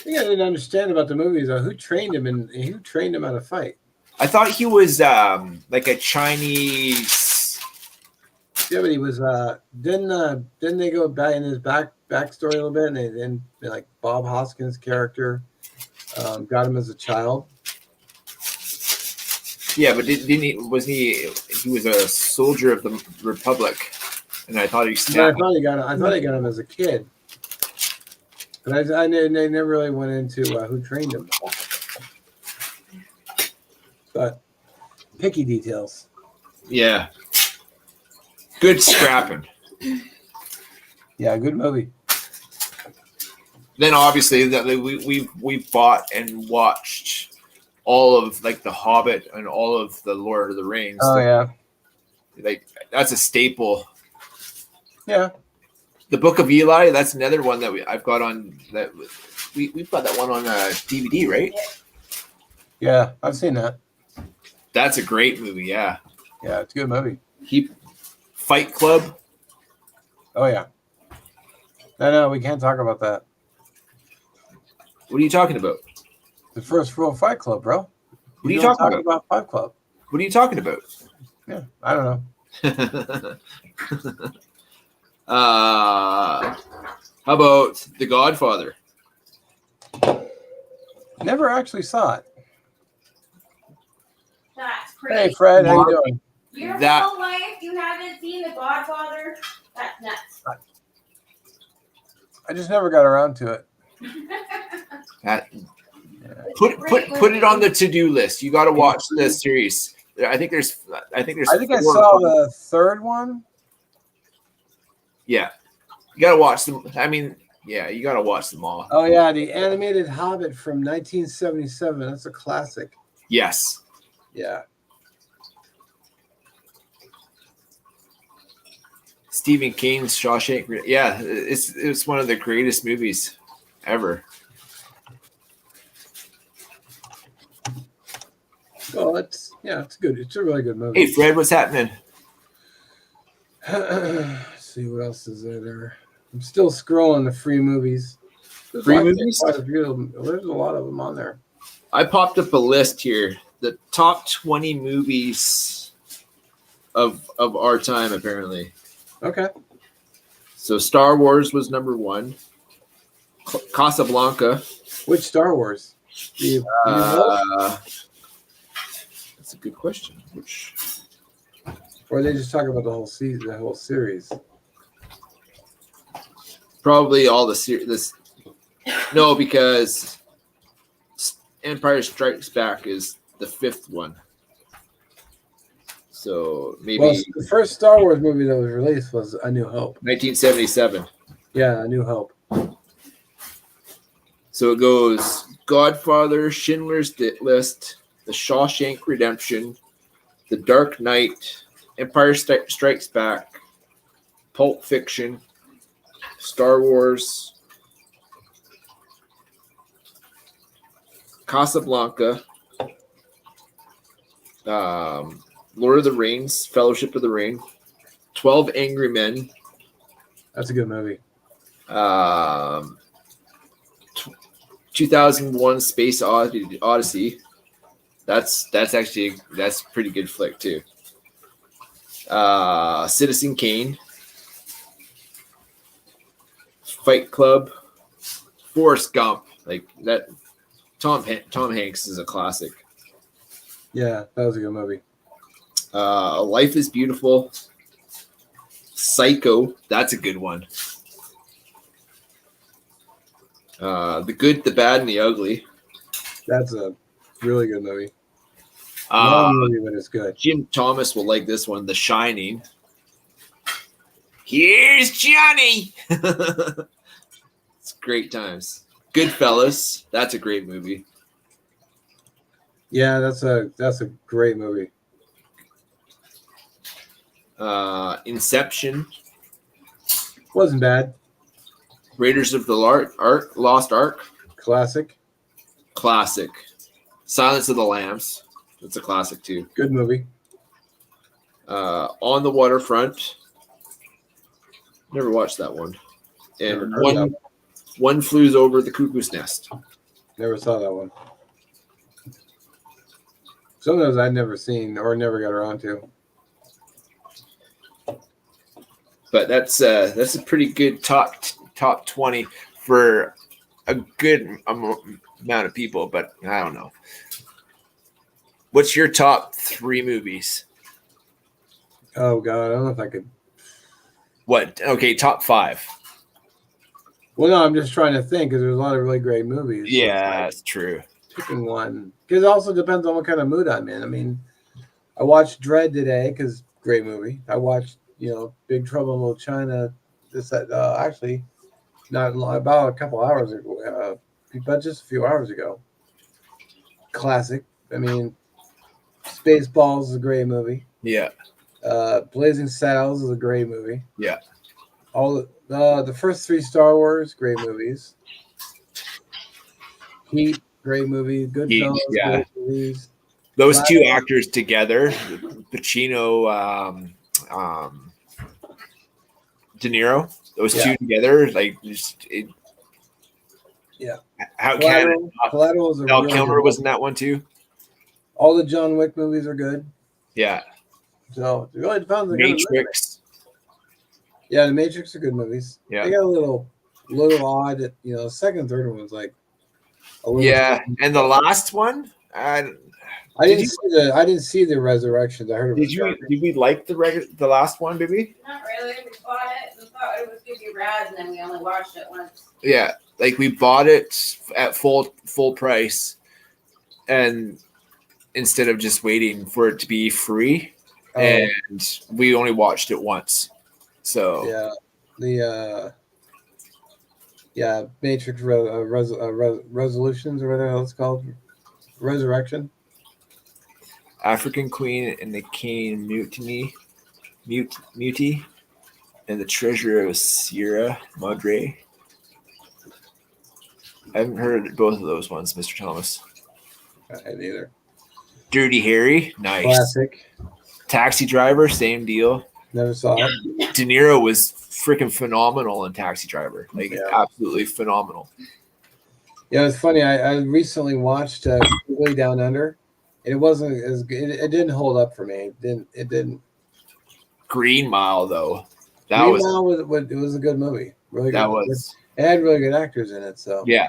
thing I didn't understand about the movie is who trained him and who trained him how to fight. I thought he was like a Chinese. Yeah, but he was. Didn't they go back in his backstory a little bit, and then like Bob Hoskins' character got him as a child. Yeah, but didn't he? Was he? He was a soldier of the Republic, and I thought he But I snapped. thought he got him as a kid, but they never really went into who trained him. But picky details. Yeah. Good scrapping. Yeah, good movie. Then obviously that we bought and watched all of like The Hobbit and all of the Lord of the Rings. Oh yeah, Like that's a staple. yeah. The Book of Eli, that's another one that I've got on that we've got that one on DVD, right? Yeah, I've seen that. That's a great movie, yeah. Yeah, it's a good movie. Fight Club. Oh yeah. No, we can't talk about that. What are you talking about? The first rule of Fight Club, bro. What are you don't talking talk about Fight Club. What are you talking about? Yeah, I don't know. How about The Godfather? Never actually saw it. That's Hey, crazy. Fred, how you doing? Your that- whole life you haven't seen The Godfather? That's nuts. I just never got around to it. That- Put it on the to-do list. You got to watch this series. I think there's. I think I 4 saw or 5. the third one. Yeah, you got to watch them. I mean, yeah, you got to watch them all. Oh yeah, the animated Hobbit from 1977. That's a classic. Yes. Yeah. Stephen King's Shawshank. Yeah, it's one of the greatest movies ever. Oh, it's good. It's a really good movie. Hey, Fred, what's happening? Let's see what else is there. I'm still scrolling the free movies. There's Free actually movies? quite a few of them. There's a lot of them on there. I popped up a list here. The top 20 movies of our time, apparently. Okay. So Star Wars was number 1. Casablanca. Which Star Wars? Do you know? That's a good question. Which? Or they just talk about the whole season, the whole series? Probably all the series. No, because Empire Strikes Back is the 5th one. So maybe Well, the first Star Wars movie that was released was A New Hope. 1977. Yeah, A New Hope. So it goes Godfather, Schindler's List, The Shawshank Redemption, The Dark Knight, Empire Strikes Back, Pulp Fiction, Star Wars, Casablanca, Lord of the Rings, Fellowship of the Ring, 12 Angry Men, That's a good movie. 2001 Space Odyssey. That's a pretty good flick too. Citizen Kane, Fight Club, Forrest Gump. Like that. Tom Hanks is a classic. Yeah, that was a good movie. Life is Beautiful, Psycho. That's a good one. The Good, the Bad, and the Ugly. That's a really good movie. Long movie, but it's good. Jim Thomas will like this one, The Shining. Here's Johnny. It's great times. Goodfellas. That's a great movie. Yeah, that's a great movie. Inception. Wasn't bad. Raiders of the Lost Ark. Classic. Classic. Silence of the Lambs. That's a classic too. Good movie. On the Waterfront. Never watched that one. And One Flew Over the Cuckoo's Nest. Never saw that one. Some of those I'd never seen or never got around to. But that's a pretty good top 20 for a good amount of people. But I don't know. What's your top 3 movies? Oh God, I don't know if I could. What? Okay, top 5. Well, no, I'm just trying to think because there's a lot of really great movies. So Yeah, it's like that's true. picking one because it also depends on what kind of mood I'm in. I mean, I watched Dread today because great movie. I watched Big Trouble in Little China. Actually, not long, about a couple hours ago, but just a few hours ago. Classic. I mean, Spaceballs is a great movie. Yeah. Blazing Saddles is a great movie. Yeah. All the first 3 Star Wars, great movies. Heat, great movie. Goodfellas, yeah. great movies. Those 2 actors together, Pacino, De Niro, those 2 together, like just How Collateral is a Val really Kilmer good was one. in that one too. All the John Wick movies are good. Yeah. So it really depends on the kind of movie. Matrix. Yeah, the Matrix are good movies. Yeah. They got a little odd. The second, third one was like a little. Yeah, and the last one, I didn't see the Resurrections. I heard it was. Did we like the last one, baby? Not really. We bought it and thought it was gonna be rad, and then we only watched it once. Yeah, like we bought it at full price, and instead of just waiting for it to be free, and we only watched it once. So Matrix Resolutions or whatever the hell it's called, Resurrection. African Queen and the Kane Mutiny, and the Treasure of Sierra Madre. I haven't heard both of those ones, Mr. Thomas. I hadn't either. Dirty Harry, nice. Classic. Taxi Driver, same deal. Never saw it. De Niro was freaking phenomenal in Taxi Driver, absolutely phenomenal. Yeah, it's funny. I recently watched Way Down Under. It wasn't as good. It didn't hold up for me. It didn't. Green Mile, though, It was a good movie. Really good. That was. It had really good actors in it. So yeah.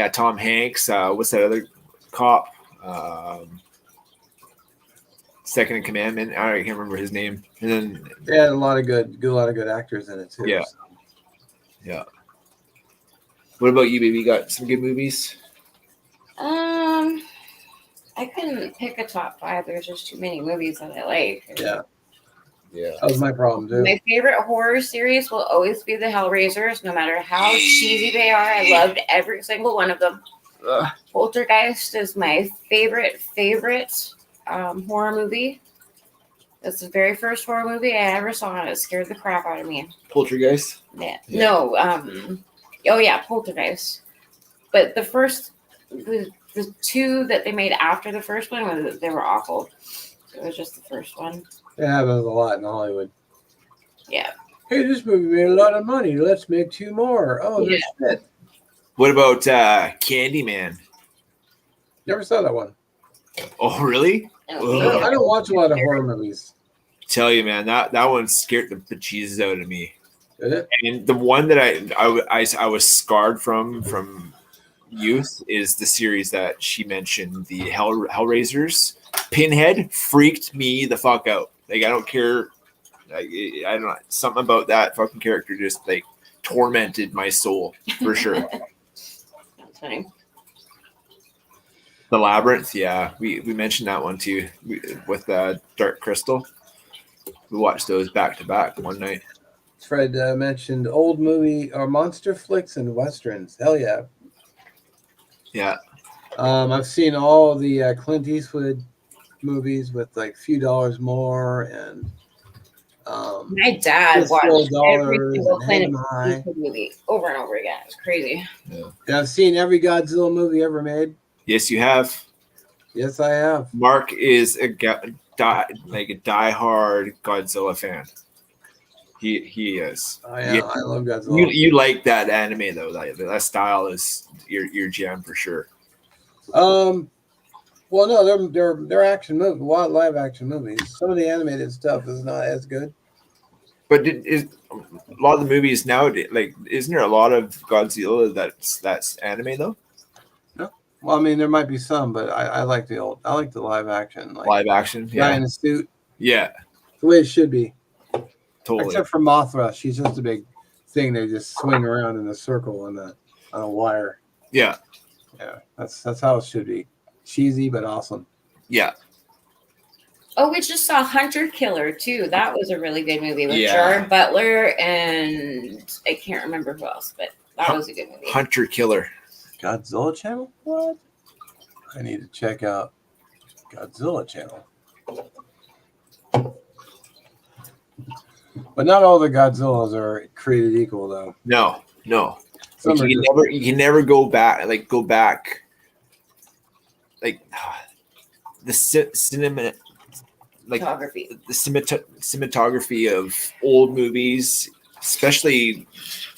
Tom Hanks. What's that other cop? Second in Command. I can't remember his name. And then they had a lot of good actors in it too. Yeah. So. Yeah. What about you, baby? You got some good movies? I couldn't pick a top 5. There's just too many movies that I like. Yeah. That was my problem too. My favorite horror series will always be the Hellraisers, no matter how cheesy they are. I loved every single one of them. Poltergeist is my favorite horror movie. That's the very first horror movie I ever saw, and it scared the crap out of me. Poltergeist? Yeah. No. Poltergeist. But the 2 that they made after the first one, they were awful. It was just the first one. It happens a lot in Hollywood. Yeah. Hey, this movie made a lot of money. Let's make 2 more. Oh, yeah. Shit. What about Candyman? Never saw that one. Oh, really? I don't watch a lot of horror movies. Tell you, man, that one scared the bejesus out of me. Did it? And the one that I was scarred from youth is the series that she mentioned, the Hellraisers. Pinhead freaked me the fuck out. Like, I don't care. I don't know. Something about that fucking character just like tormented my soul for sure. That's funny. The Labyrinth, yeah, we mentioned that one too with Dark Crystal. We watched those back to back one night. Fred mentioned old movie or monster flicks and westerns. Hell yeah. Yeah. I've seen all the Clint Eastwood movies with like Few Dollars More and my dad watched every single Clint High. Eastwood movie over and over again. It's crazy. Yeah. And I've seen every Godzilla movie ever made. Yes, you have. Yes, I have. Mark is a diehard Godzilla fan. He is. I love Godzilla. You like that anime though? That style is your jam for sure. Well, no, they're action movies, live action movies. Some of the animated stuff is not as good. But is a lot of the movies nowadays, like, isn't there a lot of Godzilla that's anime though? No, well, I mean, there might be some, but I like the live action, like Live action, guy yeah, in a suit, yeah, the way it should be. totally. Except for Mothra, she's just a big thing. They just swing around in a circle on a wire. Yeah, Yeah, that's how it should be. Cheesy but awesome. yeah. Oh, we just saw Hunter Killer too. That was a really good movie with Yeah. Gerard Butler and I can't remember who else, but that was a good movie. Hunter Killer. Godzilla Channel? What? I need to check out Godzilla Channel. But not all the Godzillas are created equal, though. No. Some Like, are you can never go back. Like the cinema, like Photography. the cinematography of old movies, especially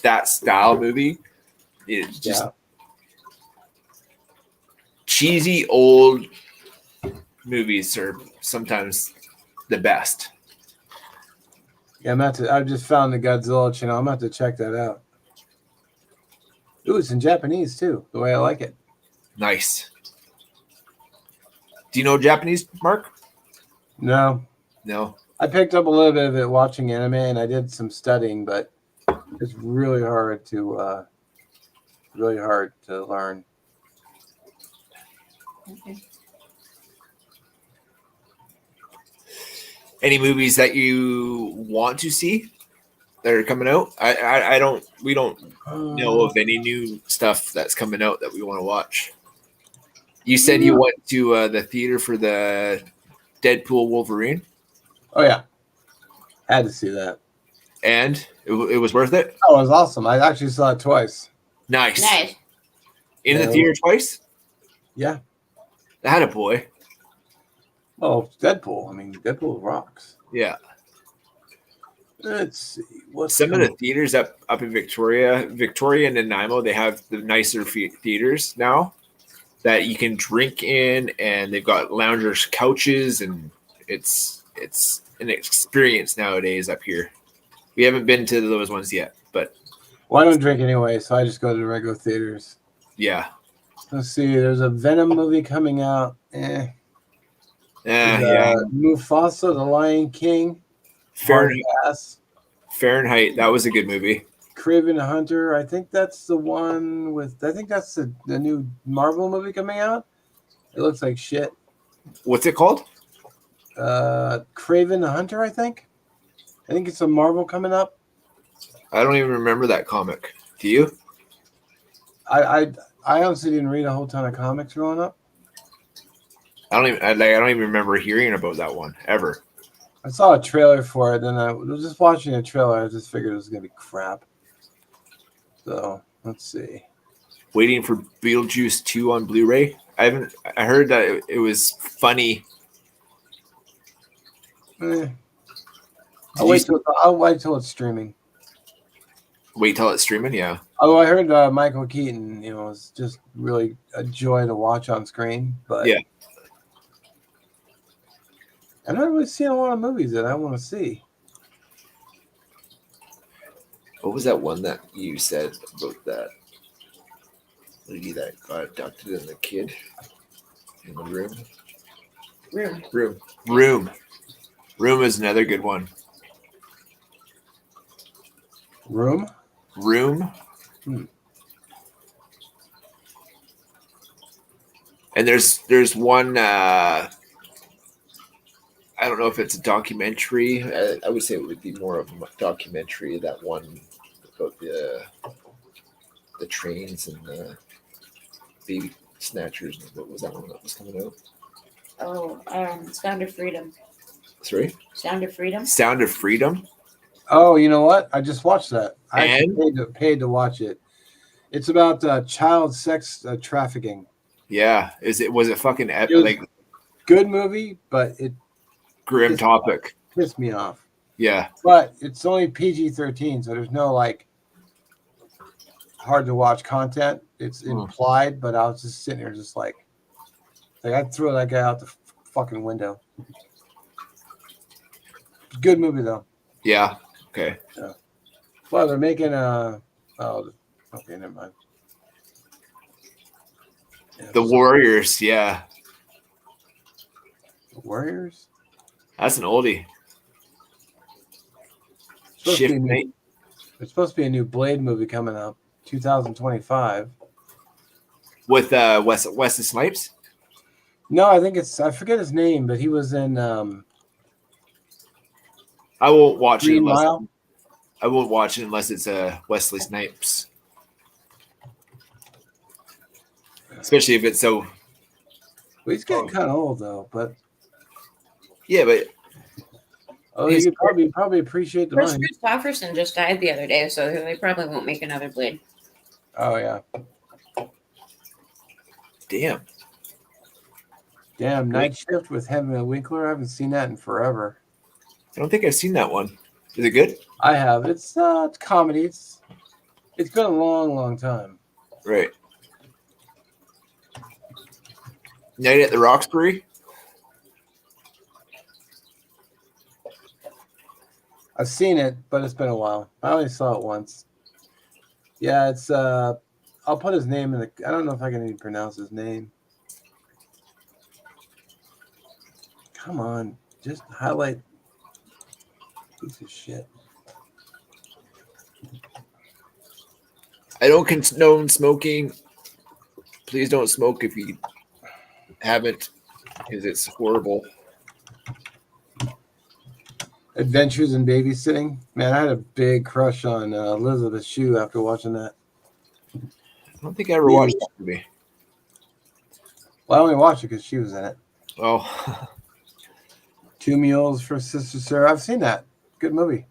that style movie, it's just yeah. cheesy old movies are sometimes the best. Yeah, I just found the Godzilla Channel. I'm going to have to check that out. Ooh, it's in Japanese, too, the way I like it. Nice. Do you know Japanese, Mark? No. No. I picked up a little bit of it watching anime, and I did some studying, but it's really hard to learn. Okay. Any movies that you want to see that are coming out? We don't know of any new stuff that's coming out that we want to watch. You said you went to the theater for the Deadpool Wolverine, Oh yeah, had to see that. and it was worth it. Oh, it was awesome. I actually saw it twice. Nice. Nice. In the Yeah. theater twice. Yeah. That a boy. Oh, Deadpool. I mean, Deadpool rocks. Yeah. Let's see. What's Some of the coming- theaters up in Victoria and Nanaimo, they have the nicer theaters now that you can drink in, and they've got loungers couches, and it's an experience nowadays up here. We haven't been to those ones yet, but Well, I don't drink anyway, so I just go to the regular theaters. yeah. Let's see. There's a Venom movie coming out. Yeah. Mufasa, the Lion King. Fahrenheit. Hard-ass. Fahrenheit. That was a good movie. Kraven the Hunter. I think that's the one with. I think that's the new Marvel movie coming out. It looks like shit. What's it called? Kraven the Hunter. I think it's a Marvel coming up. I don't even remember that comic. Do you? I honestly didn't read a whole ton of comics growing up. I don't even remember hearing about that one ever. I saw a trailer for it, and I was just watching a trailer. I just figured it was gonna be crap. So let's see. Waiting for Beetlejuice 2 on Blu-ray. I heard that it was funny. I'll wait till it's streaming. Wait till it's streaming. Yeah. Although I heard Michael Keaton, is just really a joy to watch on screen. But Yeah. I'm not really seeing a lot of movies that I want to see. What was that one that you said about that lady that got abducted and the kid in the room? Room is another good one. Room? And there's one. I don't know if it's a documentary. I would say it would be more of a documentary. That one about the trains and the baby snatchers. What was that one that was coming out? Oh, Sound of Freedom. Sorry? Sound of Freedom. Sound of Freedom. Oh, you know what? I just watched that. I And? actually paid to watch it. It's about child sex trafficking. Yeah. Was it fucking It was- like Good movie, but it grim topic? pissed me off. Yeah. but it's only PG-13, so there's no like hard to watch content. It's implied, but I was just sitting there, just like I'd throw that guy out the fucking window. Good movie though. Yeah. Okay. Well, they're making a. Oh, okay, never mind. Yeah, The Warriors. Yeah. Warriors. That's an oldie. Supposed to be Shift a new- mate. There's supposed to be a new Blade movie coming up, 2025. With Wesley Snipes. No, I think I forget his name, but he was in I won't watch it Green unless Mile. I won't watch it unless it's Wesley Snipes. Especially if it's so. Well, he's getting kind of old though, but Yeah, but you could probably appreciate the Chris money. Christopherson just died the other day, so they probably won't make another Blade. Oh yeah, damn. Night Shift with Henry Winkler. I haven't seen that in forever. I don't think I've seen that one. Is it good? I have. It's comedy. It's been a long time. Right. Night at the Roxbury. I've seen it, but it's been a while. I only saw it once. Yeah, it's I'll put his name in the. I don't know if I can even pronounce his name. Come on, just highlight. Piece of shit. I don't condone smoking. Please don't smoke if you haven't, because it's horrible. Adventures in Babysitting. Man, I had a big crush on Elizabeth Shue after watching that. I don't think I ever watched that movie. Well, I only watched it because she was in it. Oh, Two Mules for Sister Sarah. I've seen that. Good movie.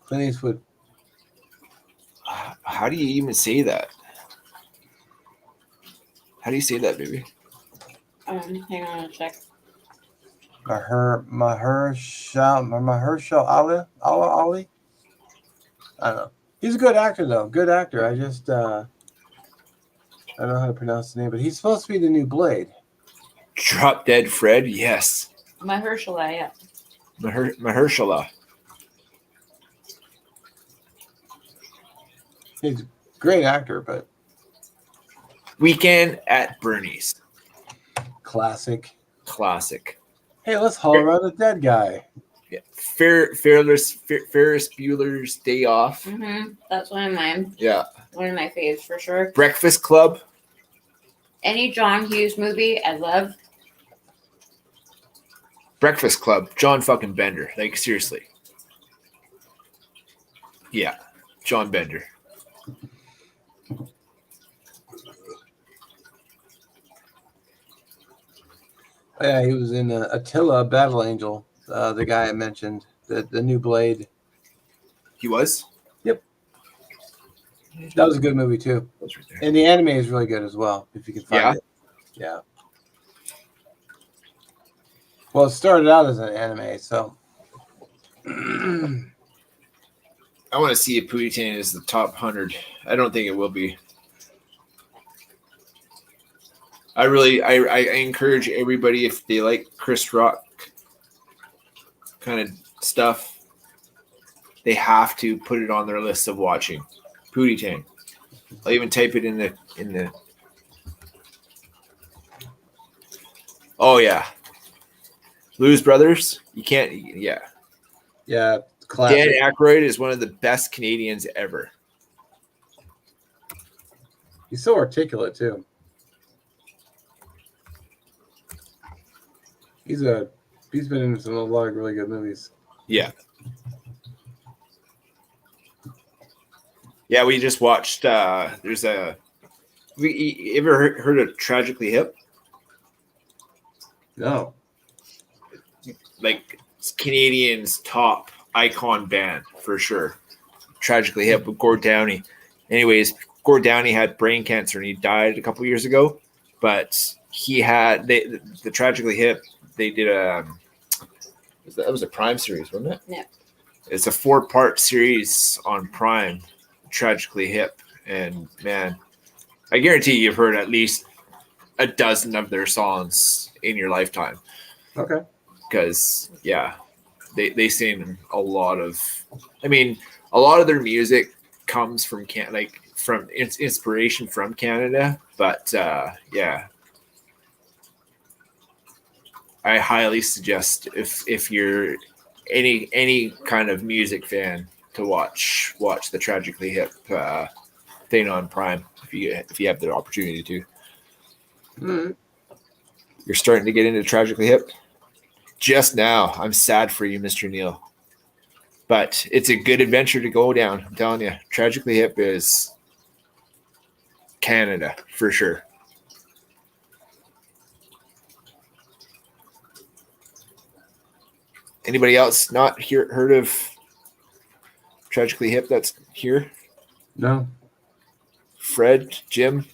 Clint Eastwood. how do you even say that? How do you say that, baby? Hang on a sec. Mahershala Ali. I don't know. He's a good actor though. Good actor. I just I don't know how to pronounce the name, but he's supposed to be the new Blade. Drop Dead Fred. Yes. Mahershala, yeah. Mahershala. He's a great actor, but Weekend at Bernie's. classic. Classic. Hey, let's haul around the dead guy. Yeah. Ferris Bueller's Day Off. Mm-hmm. That's one of mine. Yeah. One of my faves for sure. Breakfast Club. Any John Hughes movie, I love. Breakfast Club. John fucking Bender. Like, seriously. Yeah. John Bender. Yeah, he was in Attila Battle Angel, the guy I mentioned, the new Blade. He was? Yep. That was a good movie too. That's right there. And the anime is really good as well, if you can find it. Yeah. Well, it started out as an anime, so I want to see if Pootie Tang is the top 100. I don't think it will be. I encourage everybody, if they like Chris Rock kind of stuff, they have to put it on their list of watching. Pootie Tang. I'll even type it in the. Oh yeah, Blues Brothers. You can't. Yeah. yeah, classic. Dan Aykroyd is one of the best Canadians ever. He's so articulate too. He's been in a lot of really good movies. Yeah. Yeah, we just watched. There's a. You ever heard of Tragically Hip? No. Like Canadian's top icon band for sure. Tragically Hip with Gord Downey. Anyways, Gord Downey had brain cancer and he died a couple years ago. But he had the Tragically Hip. They did That was a Prime series, wasn't it? Yeah. It's a 4-part series on Prime, Tragically Hip, and man, I guarantee you've heard at least a dozen of their songs in your lifetime. Okay. Because they sing a lot of. I mean, a lot of their music comes from from inspiration from Canada, but I highly suggest if you're any kind of music fan to watch the Tragically Hip thing on Prime if you have the opportunity to. Mm. You're starting to get into Tragically Hip just now. I'm sad for you, Mr. Neil, but it's a good adventure to go down. I'm telling you, Tragically Hip is Canada for sure. Anybody else not heard of Tragically Hip that's here? No. Fred, Jim,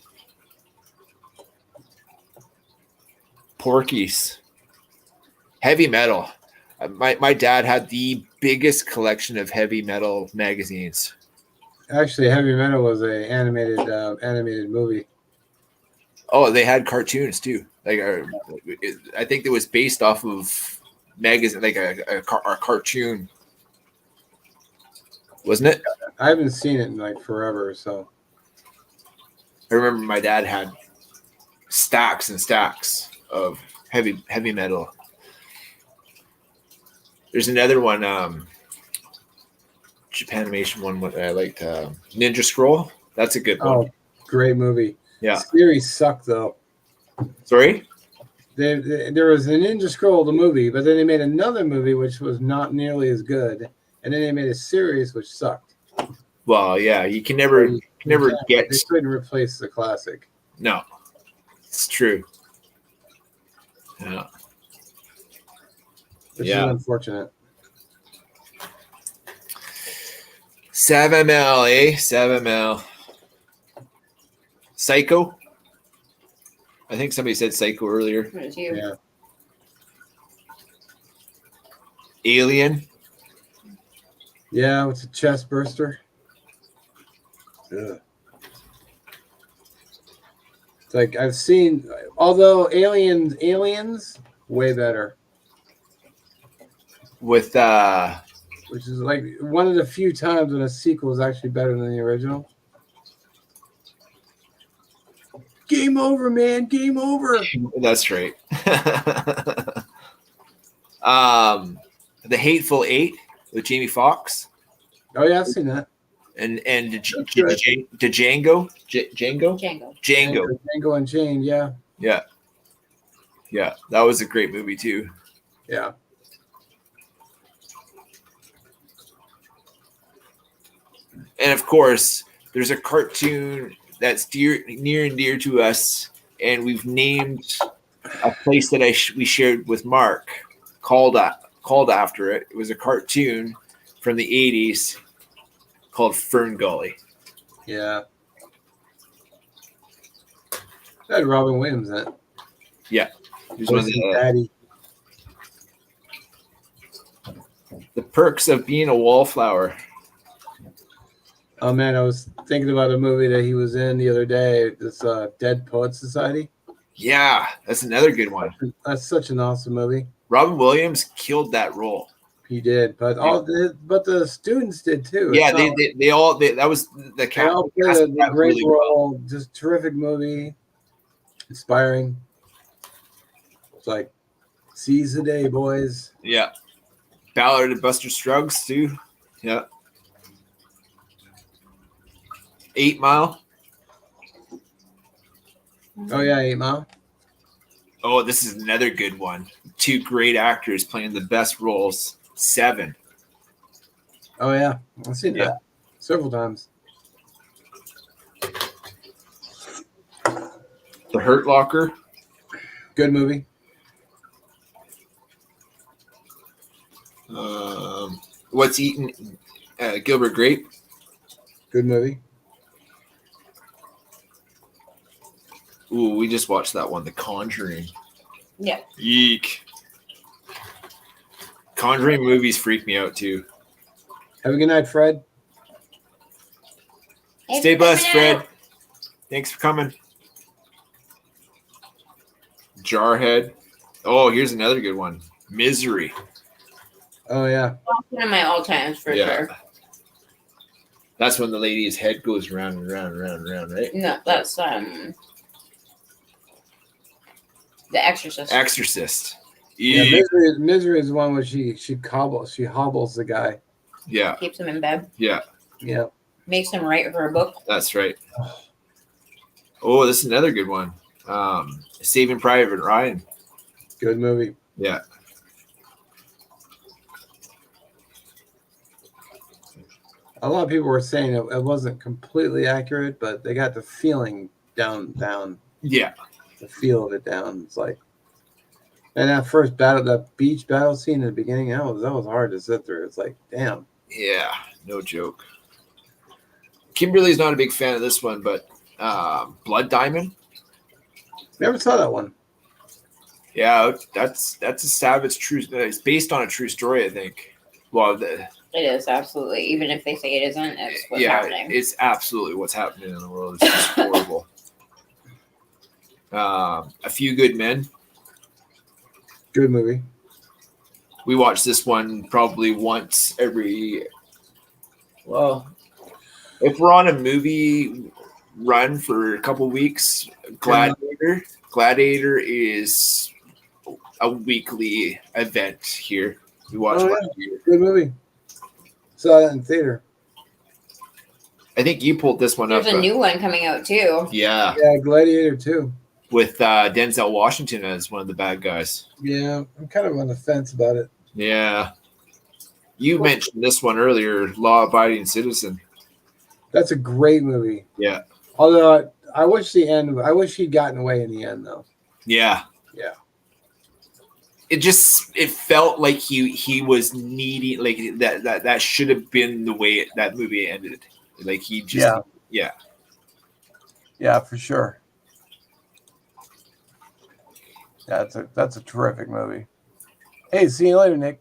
Porky's, heavy metal. My dad had the biggest collection of heavy metal magazines. Actually, Heavy Metal was a animated movie. Oh, they had cartoons too. I think it was based off of magazine, like a cartoon, wasn't it? I haven't seen it in like forever, so. I remember my dad had stacks and stacks of heavy metal. There's another one, Japanimation one that I liked, Ninja Scroll. That's a good one. Oh, great movie. Yeah. Series sucked though. Sorry? There was a Ninja Scroll, the movie, but then they made another movie which was not nearly as good, and then they made a series which sucked. Well, yeah, you can never get. They couldn't replace the classic. No, it's true. Yeah. Which is unfortunate. 7ml, eh? 7ml. Psycho. I think somebody said Psycho earlier. What is you? Yeah. Alien. Yeah, it's a chest burster. Ugh. It's like I've seen, although Aliens, way better. With Which is like one of the few times when a sequel is actually better than the original. Game over, man. Game over. That's right. The Hateful Eight with Jamie Foxx. Oh yeah, I've seen that. And Django. Django. Django Unchained, yeah. Yeah. Yeah, that was a great movie too. Yeah. And of course, there's a cartoon that's near and dear to us, and we've named a place that we shared with Mark called after it. It was a cartoon from the 80s called Fern Gully. Yeah. That had Robin Williams in it. Yeah. He was one of Daddy. the perks of being a wallflower. Oh man, I was thinking about a movie that he was in the other day. This Dead Poets Society. Yeah, that's another good one. That's such an awesome movie. Robin Williams killed that role. He did, but the students did too. Yeah, that was the They cast. all played a great role. Just terrific movie, inspiring. It's like seize the day, boys. Yeah, Ballard and Buster Scruggs too. Yeah, 8 Mile. Oh yeah, 8 Mile. Oh, this is another good one. 2 great actors playing the best roles. 7. Oh yeah, I've seen that several times. The Hurt Locker. Good movie. What's Eating Gilbert Grape. Good movie. Ooh, we just watched that one, The Conjuring. Yeah. Yeek. Conjuring movies freak me out too. Have a good night, Fred. Stay blessed, Fred. Thanks for coming. Jarhead. Oh, here's another good one. Misery. Oh yeah. One of my all times for sure. That's when the lady's head goes round and round and round and round, right? No, that's The Exorcist. Exorcist. Yeah, misery is the one where she hobbles the guy. Yeah. Keeps him in bed. Yeah. Makes him write her a book. That's right. Oh, this is another good one. Saving Private Ryan. Good movie. Yeah. A lot of people were saying it wasn't completely accurate, but they got the feeling down. Yeah. The feel of it down. It's like, and that first battle, that beach battle scene in the beginning, that was hard to sit through. It's like, damn. Yeah, no joke. Kimberly's not a big fan of this one, but Blood Diamond. Never saw that one. Yeah, that's a savage true. It's based on a true story, I think. Well, It is, absolutely. Even if they say it isn't, it's what's happening. It's absolutely what's happening in the world. It's just horrible. A Few Good Men. Good movie. We watch this one probably once every. Well, if we're on a movie run for a couple weeks, Gladiator is a weekly event here. We watch one a year. Good movie. Saw that in theater. I think you pulled this one up. There's a new one coming out too. Yeah. Yeah, Gladiator 2. With Denzel Washington as one of the bad guys. Yeah, I'm kind of on the fence about it. Yeah. You mentioned this one earlier, Law Abiding Citizen. That's a great movie. Yeah. Although I wish he'd gotten away in the end though. Yeah. Yeah. It felt like he was needing, like that should have been the way that movie ended. Like he just Yeah, for sure. That's a terrific movie. Hey, see you later, Nick.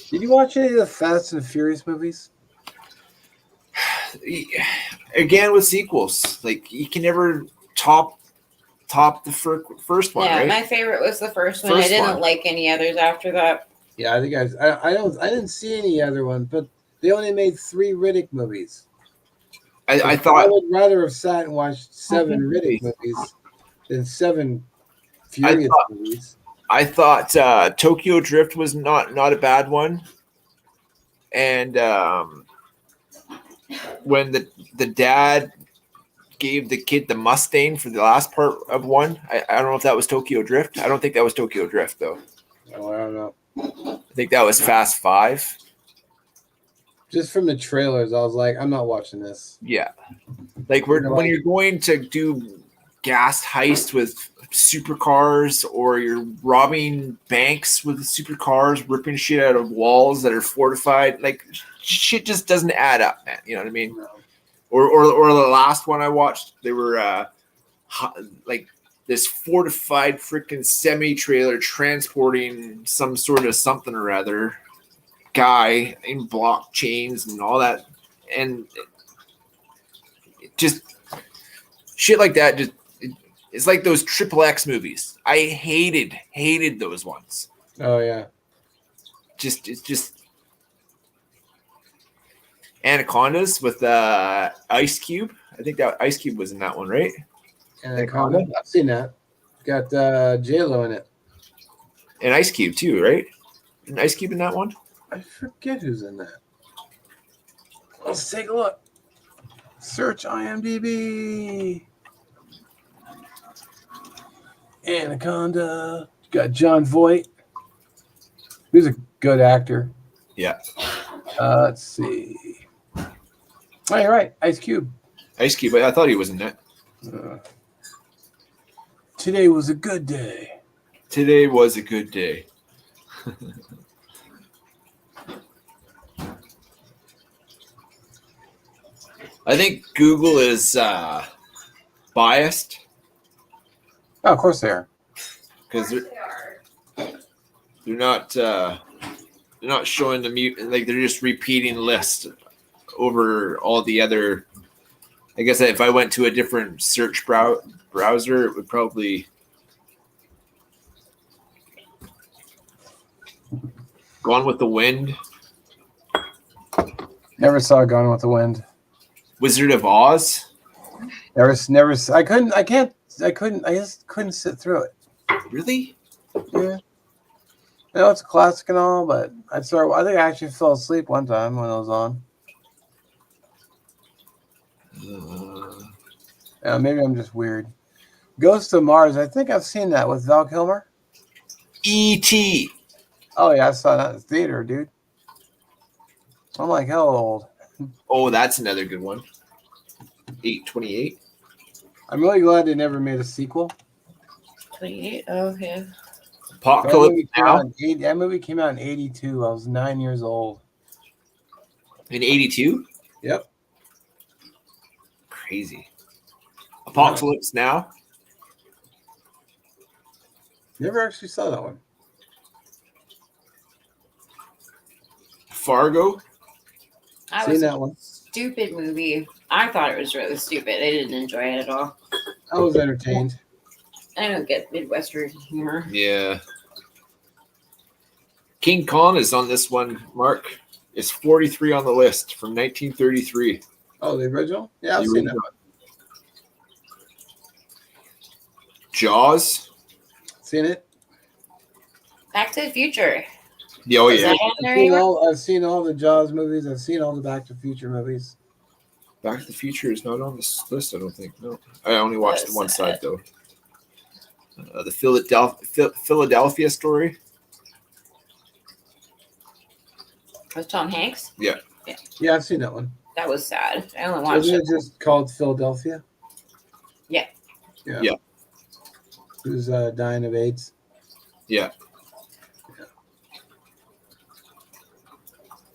Did you watch any of the Fast and Furious movies? Again with sequels, like you can never top the first one. Yeah, right? my favorite was the first one. I First didn't one. like any others after that. Yeah, I think I didn't see any other one, but they only made 3 Riddick movies. I I thought would rather have sat and watched 7 Riddick movies than 7 Furious movies. I thought Tokyo Drift was not a bad one, and when the dad gave the kid the Mustang for the last part of one, I don't know if that was Tokyo Drift. I don't think that was Tokyo Drift though. Oh, I don't know. I think that was Fast 5. Just from the trailers, I was like, I'm not watching this. Yeah, like when you're going to do gas heist with supercars, or you're robbing banks with supercars, ripping shit out of walls that are fortified, like shit just doesn't add up, man. You know what I mean? No. Or the last one I watched, they were like this fortified freaking semi trailer transporting some sort of something or other guy in blockchains and all that, and just shit like that. Just it's like those XXX movies. I hated those ones. Oh yeah. It's just Anacondas with Ice Cube. I think that Ice Cube was in that one, right? Anaconda. I've seen that. Got J-Lo in it. And Ice Cube too, right? Isn't Ice Cube in that one? I forget who's in that. Let's take a look. Search IMDb. Anaconda. Got John Voight. He's a good actor. Yeah. Let's see. Oh, you're right. Ice Cube. Ice Cube. I thought he was in that. Today was a good day. Today was a good day. I think Google is biased Oh, of course they are. because they're not showing the mute, like they're just repeating list over all the other. I guess if I went to a different search browser, it would probably Gone with the Wind, Never saw Gone with the Wind. Wizard of Oz. Never. I just couldn't sit through it. Really? Yeah. I know it's a classic and all, but I think I actually fell asleep one time when it was on. Maybe I'm just weird. Ghost of Mars. I think I've seen that with Val Kilmer. E.T. Oh yeah, I saw that in the theater, dude. I'm like hell old. Oh, that's another good one. 828. I'm really glad they never made a sequel. 28. Okay. Apocalypse Now That movie came out in 82. I was 9 years old. in 82. Yep. Crazy. Apocalypse Now. Never actually saw that one. Fargo. I Seen was that one. stupid movie. I thought it was really stupid. I didn't enjoy it at all. I was entertained. I don't get Midwestern humor. Yeah. King Kong is on this one, Mark. It's 43 on the list from 1933. Oh, the original? Yeah, I've The seen that. original. Jaws. Seen it. Back to the Future. Oh, Is yeah. that on there anymore? I've seen all the Jaws movies. I've seen all the Back to the Future movies. Back to the Future is not on this list, I don't think. No. I only watched the one side, though. The Philadelphia Story. With Tom Hanks? Yeah, I've seen that one. That was sad. I only watched Wasn't it. it just called Philadelphia? Yeah. Yeah. Who's dying of AIDS? Yeah.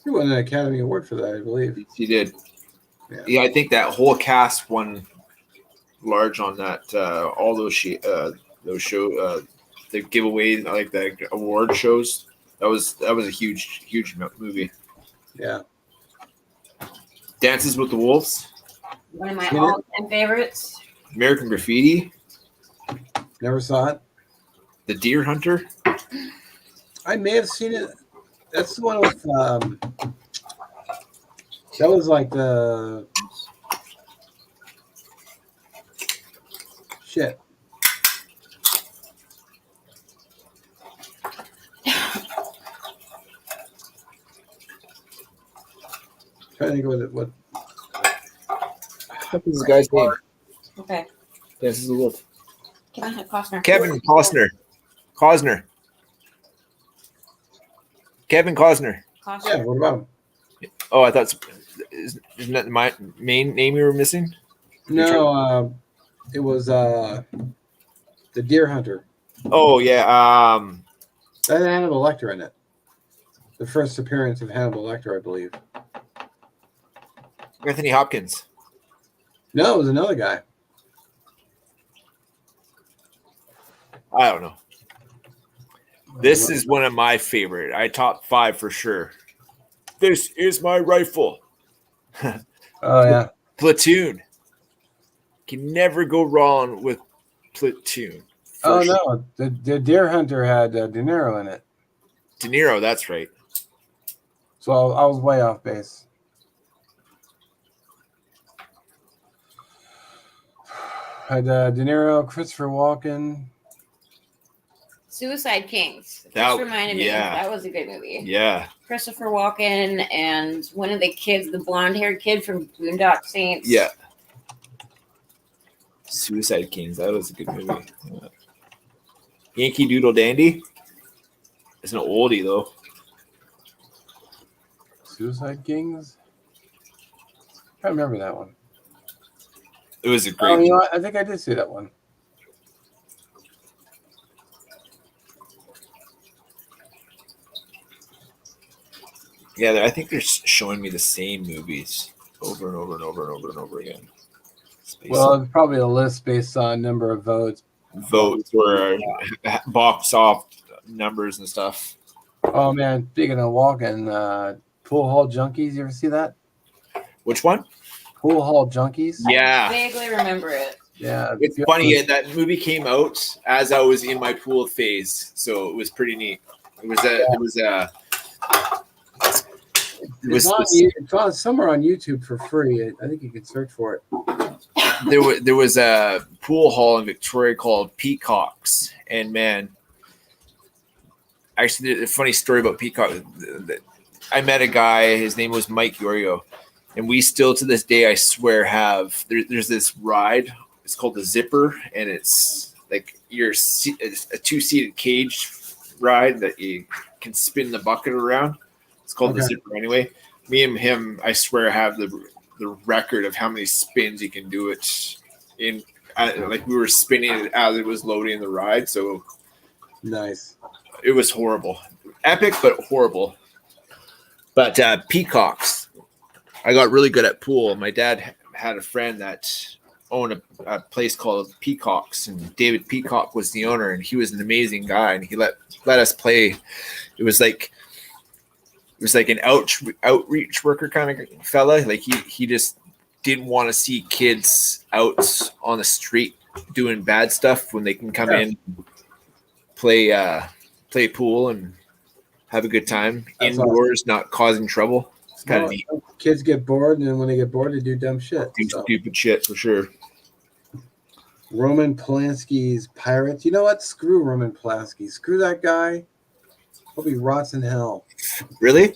He won an Academy Award for that, I believe. He did. Yeah. Yeah, I think that whole cast won large on that. All those show, the giveaway, like the award shows. That was a huge movie. Yeah. Dances with the Wolves, One of my Seen it? all-time favorites. American Graffiti, Never saw it. The Deer Hunter. I may have seen it. That's the one with that was like the shit. Trying to think of what What is the guy's name? Okay. Dances with the Wolves. Can I have Costner? Kevin Costner. Costner. Kevin Costner. Costner. yeah, what about him? Oh, I thought isn't that my main name you were missing? No, it was the Deer Hunter. Oh yeah. That had Hannibal Lecter in it. The first appearance of Hannibal Lecter, I believe. Anthony Hopkins. No, it was another guy. I don't know. This is one of my favorite. I top 5 for sure. This is my rifle. Oh yeah. Platoon. Can never go wrong with Platoon. Oh For sure. no, the Deer Hunter had De Niro in it. De Niro, that's right. So I was way off base. Had De Niro, Christopher Walken. Suicide Kings. That- Just reminded me. yeah. That was a good movie. Yeah. Christopher Walken and one of the kids, the blonde-haired kid from Boondock Saints. Yeah. Suicide Kings. That was a good movie. Yeah. Yankee Doodle Dandy. It's an oldie though. Suicide Kings. I remember that one. It was a great. Oh, you know what? I think I did see that one. Yeah, I think they're showing me the same movies over and over and over and over and over again. It's based Well, on- it's probably a list based on number of votes votes or box off numbers and stuff. Oh man, speaking of walking, Pool Hall Junkies. You ever see that? Which one? Pool Hall Junkies. Yeah. I vaguely remember it. Yeah, It's funny that movie came out as I was in my pool phase, so it was pretty neat. It's on somewhere on YouTube for free. I think you can search for it. There was a pool hall in Victoria called Peacocks, and man, actually, a funny story about Peacock. I met a guy. His name was Mike Yorio, and we still to this day, I swear, have there's this ride. It's called the Zipper, and it's like it's a 2-seated cage ride that you can spin the bucket around. It's called the Zipper anyway. Me and him, I swear, have the record of how many spins you can do it in. Like we were spinning it as it was loading the ride, so nice. It was horrible, epic but horrible. But Peacocks, I got really good at pool. My dad had a friend that owned a place called Peacocks, and David Peacock was the owner, and he was an amazing guy, and he let us play. It was like an outreach worker kind of fella. Like he just didn't want to see kids out on the street doing bad stuff when they can come in, play pool and have a good time. That's indoors, awesome. Not causing trouble. It's kind of neat. Kids get bored, and then when they get bored, they do dumb shit. Stupid shit for sure. Roman Polanski's Pirates. You know what? Screw Roman Polanski. Screw that guy. Hope he rots in hell. Really?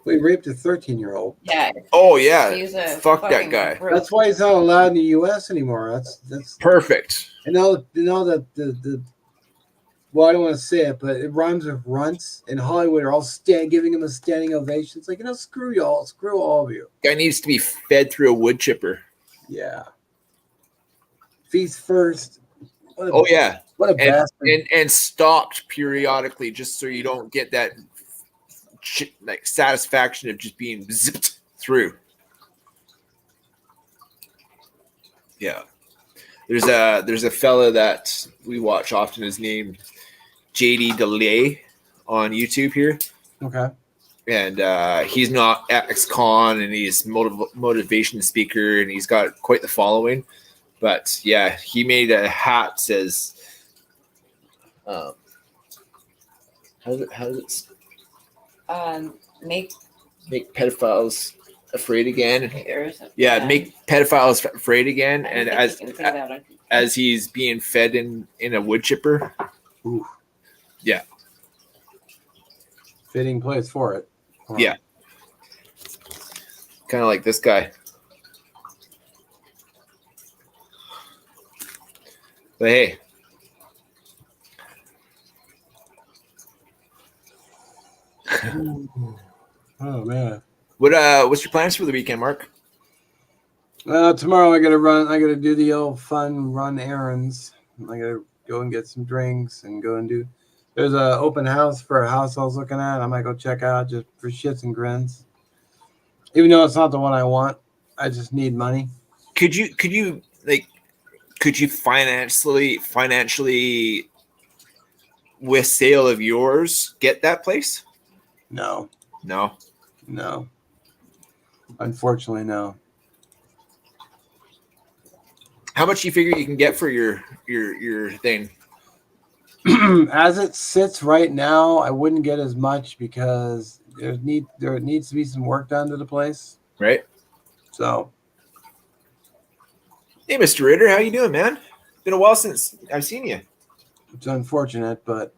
We raped a 13-year-old. Yeah. Oh yeah. Fuck that guy. Gross. That's why he's not allowed in the U.S. anymore. That's perfect. And now the well, I don't want to say it, but it rhymes with runts. In Hollywood are all giving him a standing ovation. It's like, screw y'all. Screw all of you. Guy needs to be fed through a wood chipper. Yeah. Feast first. Oh yeah. What a bastard. And stopped periodically just so you don't get that like satisfaction of just being zipped through. Yeah. There's a fella that we watch often. His name JD DeLay on YouTube here. Okay. And he's not ex-con, and he's motivation speaker, and he's got quite the following. But yeah, he made a hat that says how does it make pedophiles afraid again. Yeah, make pedophiles afraid again. And as he's being fed in a wood chipper. Ooh. Yeah. Fitting place for it. Wow. Yeah. Kind of like this guy. But hey. Oh man. What's your plans for the weekend, Mark? Tomorrow I gotta do the old fun run errands. I gotta go and get some drinks and go and do. There's an open house for a house I was looking at. I might go check out just for shits and grins. Even though it's not the one I want, I just need money. Could you financially with sale of yours get that place? No. Unfortunately, no. How much do you figure you can get for your thing? As it sits right now, I wouldn't get as much because there needs to be some work done to the place. Right. So. Hey, Mr. Ritter, how you doing, man? Been a while since I've seen you. It's unfortunate, but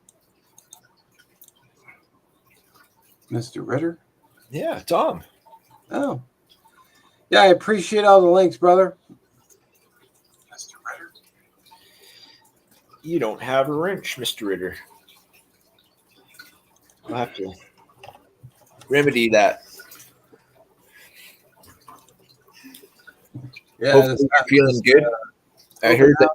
Mr. Ritter? Yeah, Tom. Oh. Yeah, I appreciate all the links, brother. Mr. Ritter. You don't have a wrench, Mr. Ritter. I'll have to remedy that. Yeah, hopefully you're feeling good. I heard that.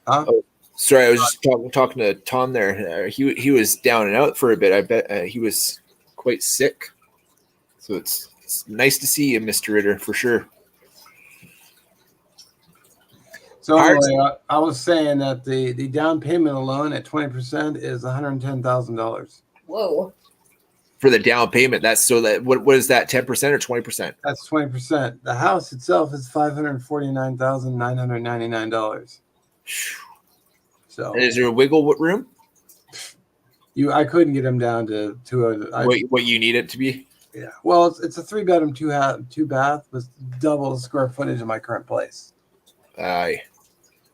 Huh? Oh, sorry, I was just talking to Tom there. He was down and out for a bit. I bet he was quite sick. So it's nice to see you, Mr. Ritter, for sure. So Hard- anyway, I was saying that the down payment alone at 20% is $110,000. Whoa. for the down payment. That's so that what is that? 10% or 20%? That's 20%. The house itself is $549,999. So Is there a wiggle room? I couldn't get them down to What you need it to be? yeah. Well, it's a 3-bedroom, two bath with double the square footage of my current place.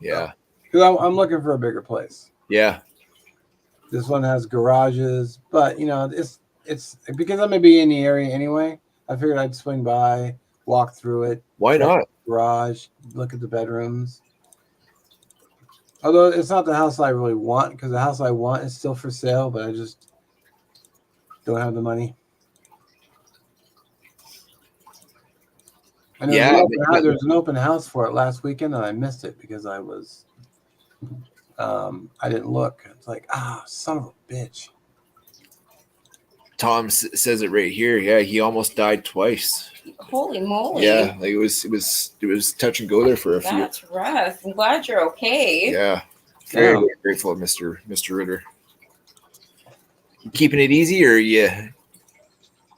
Yeah, Because I'm looking for a bigger place. yeah. This one has garages, but it's because I'm gonna be in the area anyway. I figured I'd swing by, walk through it, Why not? garage, look at the bedrooms. Although it's not the house I really want, because the house I want is still for sale, but I just don't have the money. And Yeah, there was an open house for it last weekend, and I missed it because I was I didn't look. It's like, son of a bitch. Tom says it right here. Yeah, he almost died twice. Holy moly. Yeah, like it was touch and go there for a few. That's rough. I'm glad you're okay. Yeah, very grateful, Mr. Ritter. You keeping it easy, or you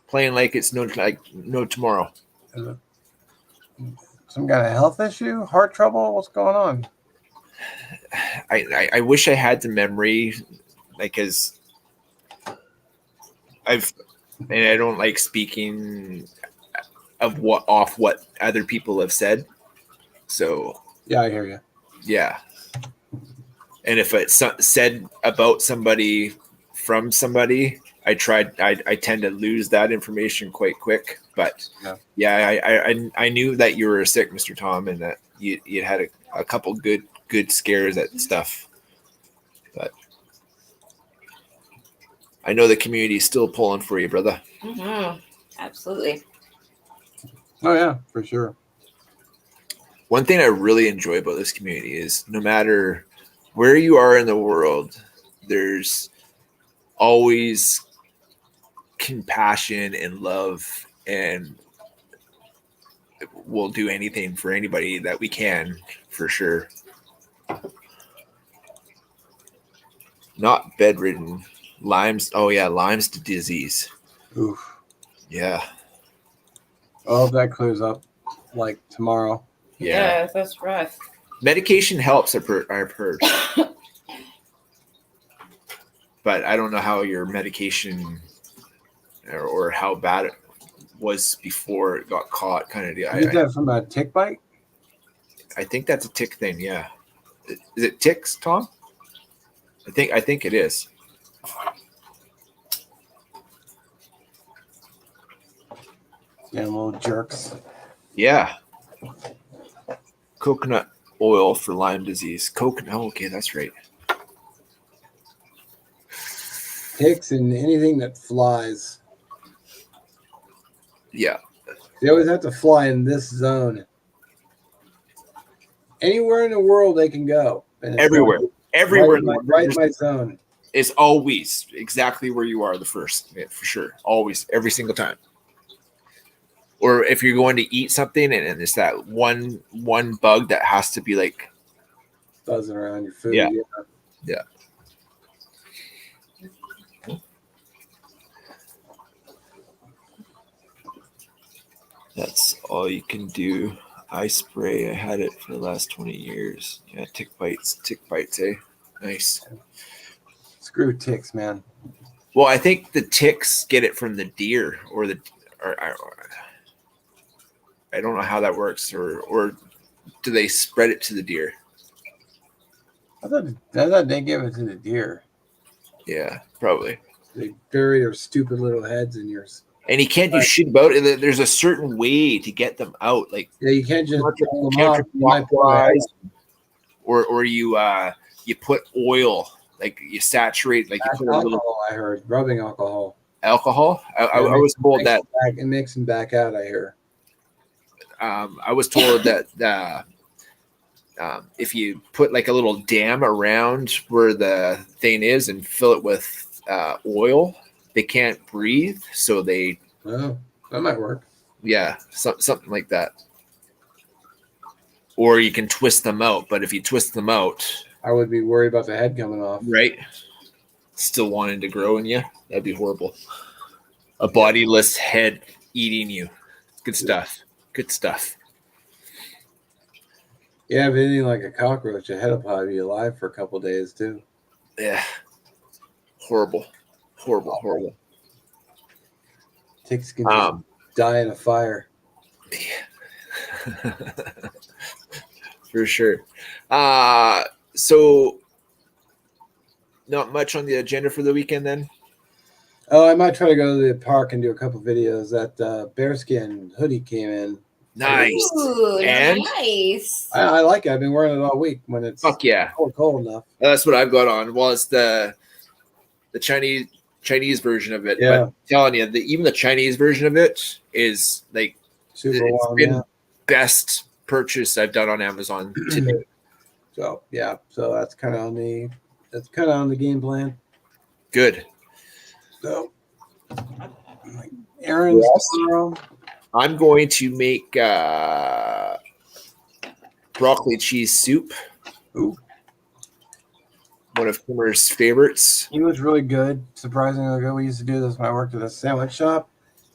playing like it's no tomorrow? Some kind of health issue, heart trouble. What's going on? I wish I had the memory, like, as I don't like speaking of what other people have said. So Yeah, I hear you. yeah, and if it's said about somebody from somebody, I tend to lose that information quite quick. But I knew that you were sick, Mr. Tom, and that you had a couple good scares at stuff. But I know the community is still pulling for you, brother. Mm-hmm. Absolutely. Oh yeah, for sure. One thing I really enjoy about this community is no matter where you are in the world, there's always compassion and love, and we'll do anything for anybody that we can, for sure. Not bedridden. Lyme's. Oh yeah, Lyme's disease. Oof. Yeah. Oh, that clears up like tomorrow. Yeah. That's rough. Medication helps, I've heard. But I don't know how your medication or how bad it was before it got caught, kind of deal. You get that from a tick bite? I think that's a tick thing, yeah. Is it ticks, Tom? I think it is. Yeah, little jerks. Yeah. Coconut oil for Lyme disease. Coconut. Oh, okay, that's right. Ticks and anything that flies. Yeah. They always have to fly in this zone. Anywhere in the world they can go. And it's Everywhere. Everywhere. Right in my zone. It's always exactly where you are the first, for sure. Always, every single time. Or if you're going to eat something and it's that one bug that has to be like buzzing around your food. Yeah. That's all you can do. Eye spray. I had it for the last 20 years. Yeah, tick bites, eh? Nice. Screw ticks, man. Well, I think the ticks get it from the deer or I don't know how that works, or do they spread it to the deer? I thought they gave it to the deer. Yeah, probably. They bury their stupid little heads in yours. And you can't do shit about it. There's a certain way to get them out. Like Yeah, you can't just pull them off. You might pull their head counterclockwise, or you put oil, like you saturate, like you put a little alcohol. I heard rubbing alcohol. alcohol. I was told that It makes them back out. I hear. I was told that if you put like a little dam around where the thing is and fill it with oil, they can't breathe. So Oh, that might work. something like that. or you can twist them out. But if you twist them out, I would be worried about the head coming off. right, still wanting to grow in you, that'd be horrible. A bodiless head eating you. Good stuff. Good stuff. Yeah, if anything like a cockroach, a head will probably be alive for a couple of days too. Yeah. Horrible. Horrible. Ticks can just die in a fire. For sure. So not much on the agenda for the weekend then? Oh, I might try to go to the park and do a couple videos. That bearskin hoodie came in. Nice. Ooh, And? nice. I like it. I've been wearing it all week when it's Fuck yeah. cold enough. That's what I've got on. Well, it's the Chinese version of it. Yeah. But I'm telling you, even the Chinese version of it is like Super it's warm. been Yeah. best purchase I've done on Amazon today. So yeah. So that's kind of on the game plan. Good. So Aaron's Yes. tomorrow. I'm going to make broccoli cheese soup. Ooh. One of Kimmer's favorites. He was really good, surprisingly good. We used to do this when I worked at a sandwich shop.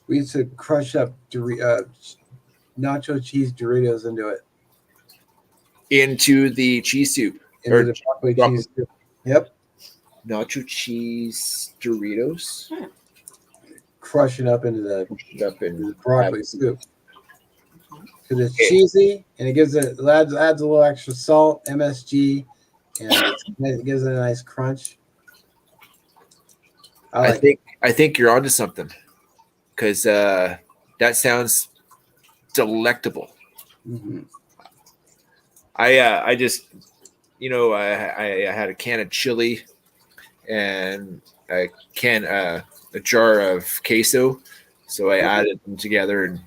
We used to crush up nacho cheese Doritos into it. Into the cheese soup. Into Or the broccoli broccoli. cheese soup. Yep. Nacho cheese Doritos. Crush it up into the Up in broccoli soup. Because it's Okay. cheesy and it adds a little extra salt, MSG, and it gives it a nice crunch. I like it. I think you're onto something. Because that sounds delectable. Mhm. I just I had a can of chili and a jar of queso, so I added them together, and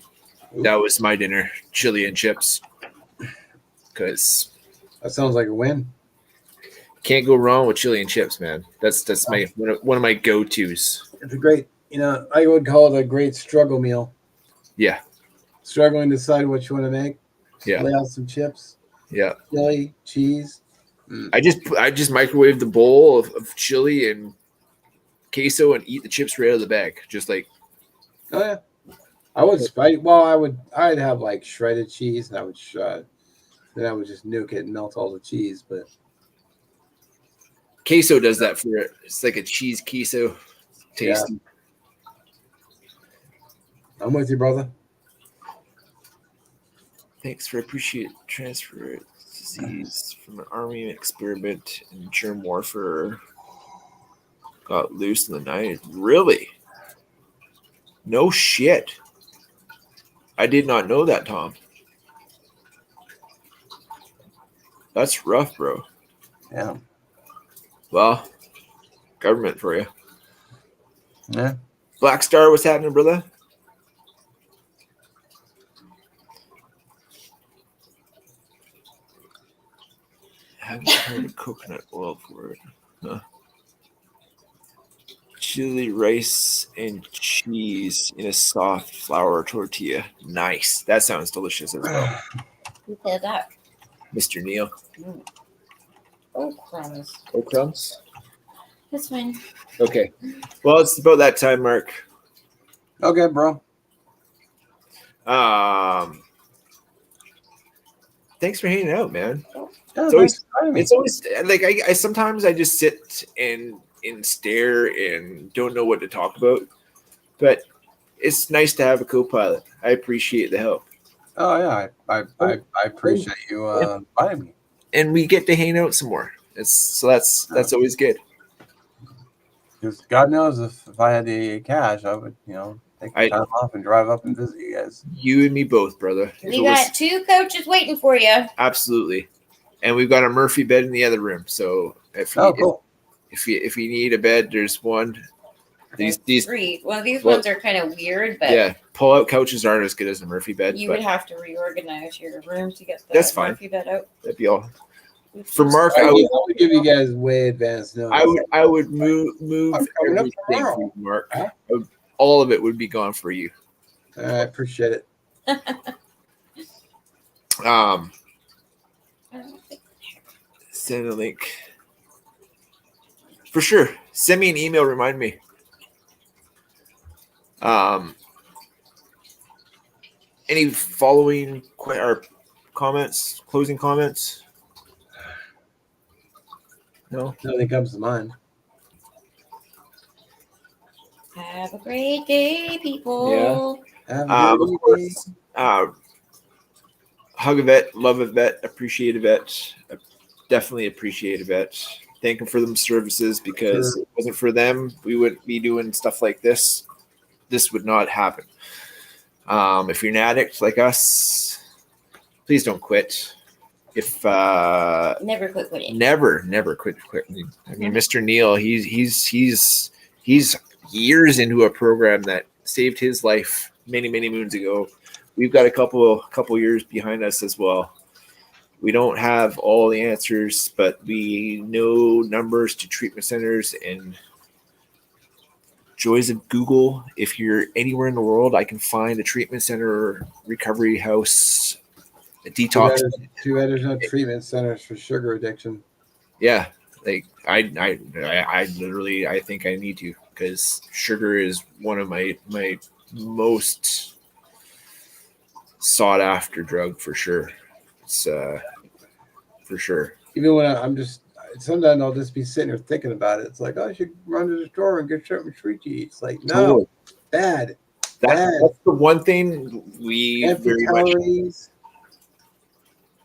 that was my dinner: chili and chips. Because That sounds like a win. can't go wrong with chili and chips, man. That's my one of my go-tos. It's a great, I would call it a great struggle meal. Yeah, Struggling to decide what you want to make. yeah, Lay out some chips, yeah. chili, cheese. I just microwave the bowl of chili and queso and eat the chips right out of the bag, just like. Oh yeah, I would spice. Well, I'd have like shredded cheese, and I would then I would just nuke it and melt all the cheese. But Queso does that for it. It's like a cheese queso. Tasty. I'm with you, brother. Thanks for appreciate transfer disease from an army experiment in germ warfare. Got loose in the night. Really? No shit. I did not know that, Tom. That's rough, bro. Yeah. Well, government for you. Yeah. Black Star, what's happening, brother? Haven't heard of coconut oil for it. Huh. Chili, rice, and cheese in a soft flour tortilla. Nice. That sounds delicious as well. Who said that? Mr. Neil. Oh, crumbs. Oh, crumbs? That's fine. Okay. Well, it's about that time, Mark. Okay, bro. Thanks for hanging out, man. Yeah, It's always- thanks for having me. It's always like I sometimes I just sit and stare and don't know what to talk about, but it's nice to have a co-pilot. I appreciate the help, Oh yeah, I appreciate you inviting me. and we get to hang out some more. That's always good. Because God knows if I had the cash, I would take the time off and drive up and visit you guys. You and me both, brother. If We it was- got 2 coaches waiting for you. absolutely, and we've got a Murphy bed in the other room. So if you, Oh, cool. if you need a bed, there's one. These 3. One of these Well- ones are kind of weird, but yeah, pull-out couches aren't as good as a Murphy bed, you but would have to reorganize your room to get the That's fine. Murphy bed out. that'd be all. For Mark, I I would would give you guys way advanced notice. I would move I'm coming up everything tomorrow. for you, Mark. Huh? All of it would be gone for you. I appreciate it. Send a link. For sure. Send me an email. Remind me. Any following or comments? Closing comments? No. Nothing comes to mind. Have a great day, people. Have a Of good course, hug a vet, love a vet, appreciate a vet, definitely appreciate a vet. Thank them for them services because Sure. if it wasn't for them, we wouldn't be doing stuff like this. This would not happen. If you're an addict like us, please don't quit. If Never quit quitting. never quit. I mean, Mr. Neil, he's years into a program that saved his life many moons ago. We've got a couple years behind us as well. We don't have all the answers, but we know numbers to treatment centers and joys of Google. If you're anywhere in the world, I can find a treatment center, recovery house, a detox. Too bad there's no treatment centers for sugar addiction. Yeah, like I literally I think I need to because sugar is one of my most sought after drug for sure. It's for sure. Even when I'm just, sometimes I'll just be sitting there thinking about it. It's like, oh, I should run to the store and get something sweet to eat. It's like, no, Totally. bad. That's the one thing we Empty very much calories,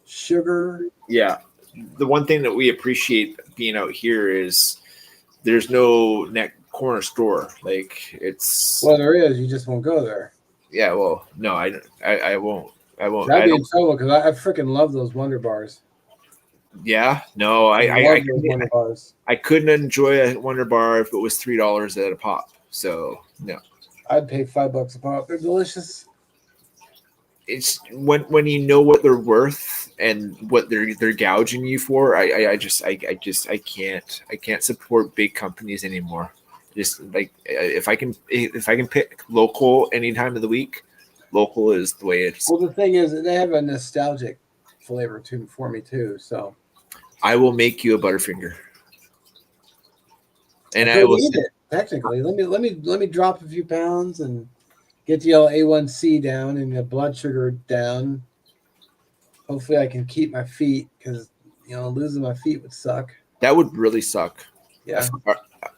sugar. yeah. The one thing that we appreciate being out here is there's no corner store. Like it's Well, there is. You just won't go there. yeah. Well, no, I won't. I won't. I'd I be in don't, trouble because I freaking love those Wonder Bars. yeah. No, love those Wonder Bars. I couldn't enjoy a Wonder Bar if it was $3 at a pop. So no. I'd pay $5 a pop. They're delicious. It's when you know what they're worth and what they're gouging you for. I can't support big companies anymore. Just like if I can pick local any time of the week, local is the way it's. Well, the thing is, they have a nostalgic flavor for me too. So I will make you a Butterfinger, and I could will. eat it technically. Let me drop a few pounds and get the A1C down and the blood sugar down. Hopefully, I can keep my feet because losing my feet would suck. That would really suck. Yeah.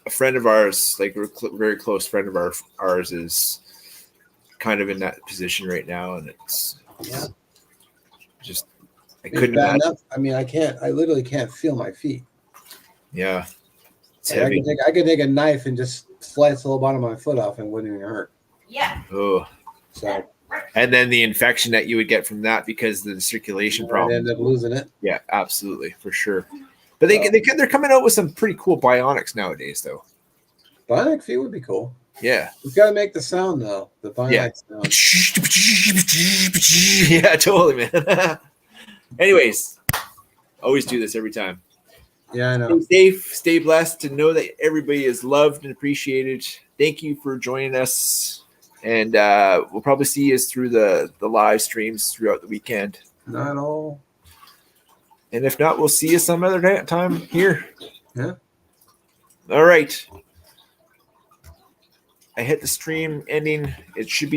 A friend of ours, like a very close friend of ours, is kind of in that position right now, and it's just I It's couldn't bad imagine. enough. I mean, I literally can't feel my feet. Yeah, it's Like, heavy. I could take a knife and just slice the whole bottom of my foot off and it wouldn't even hurt. Yeah. Oh, So and then the infection that you would get from that because of the circulation I problem. ended up losing it. Yeah, absolutely, for sure. But they're coming out with some pretty cool bionics nowadays, though. Bionic feet would be cool. Yeah. It's got to make the sound though. The bionic sound. Yeah, totally, man. Anyways, always do this every time. Yeah, I know. Stay safe, stay blessed, to know that everybody is loved and appreciated. Thank you for joining us, and we'll probably see you through the live streams throughout the weekend. Not all. And if not, we'll see you some other time here. Yeah. All right. I hit the stream ending. It should be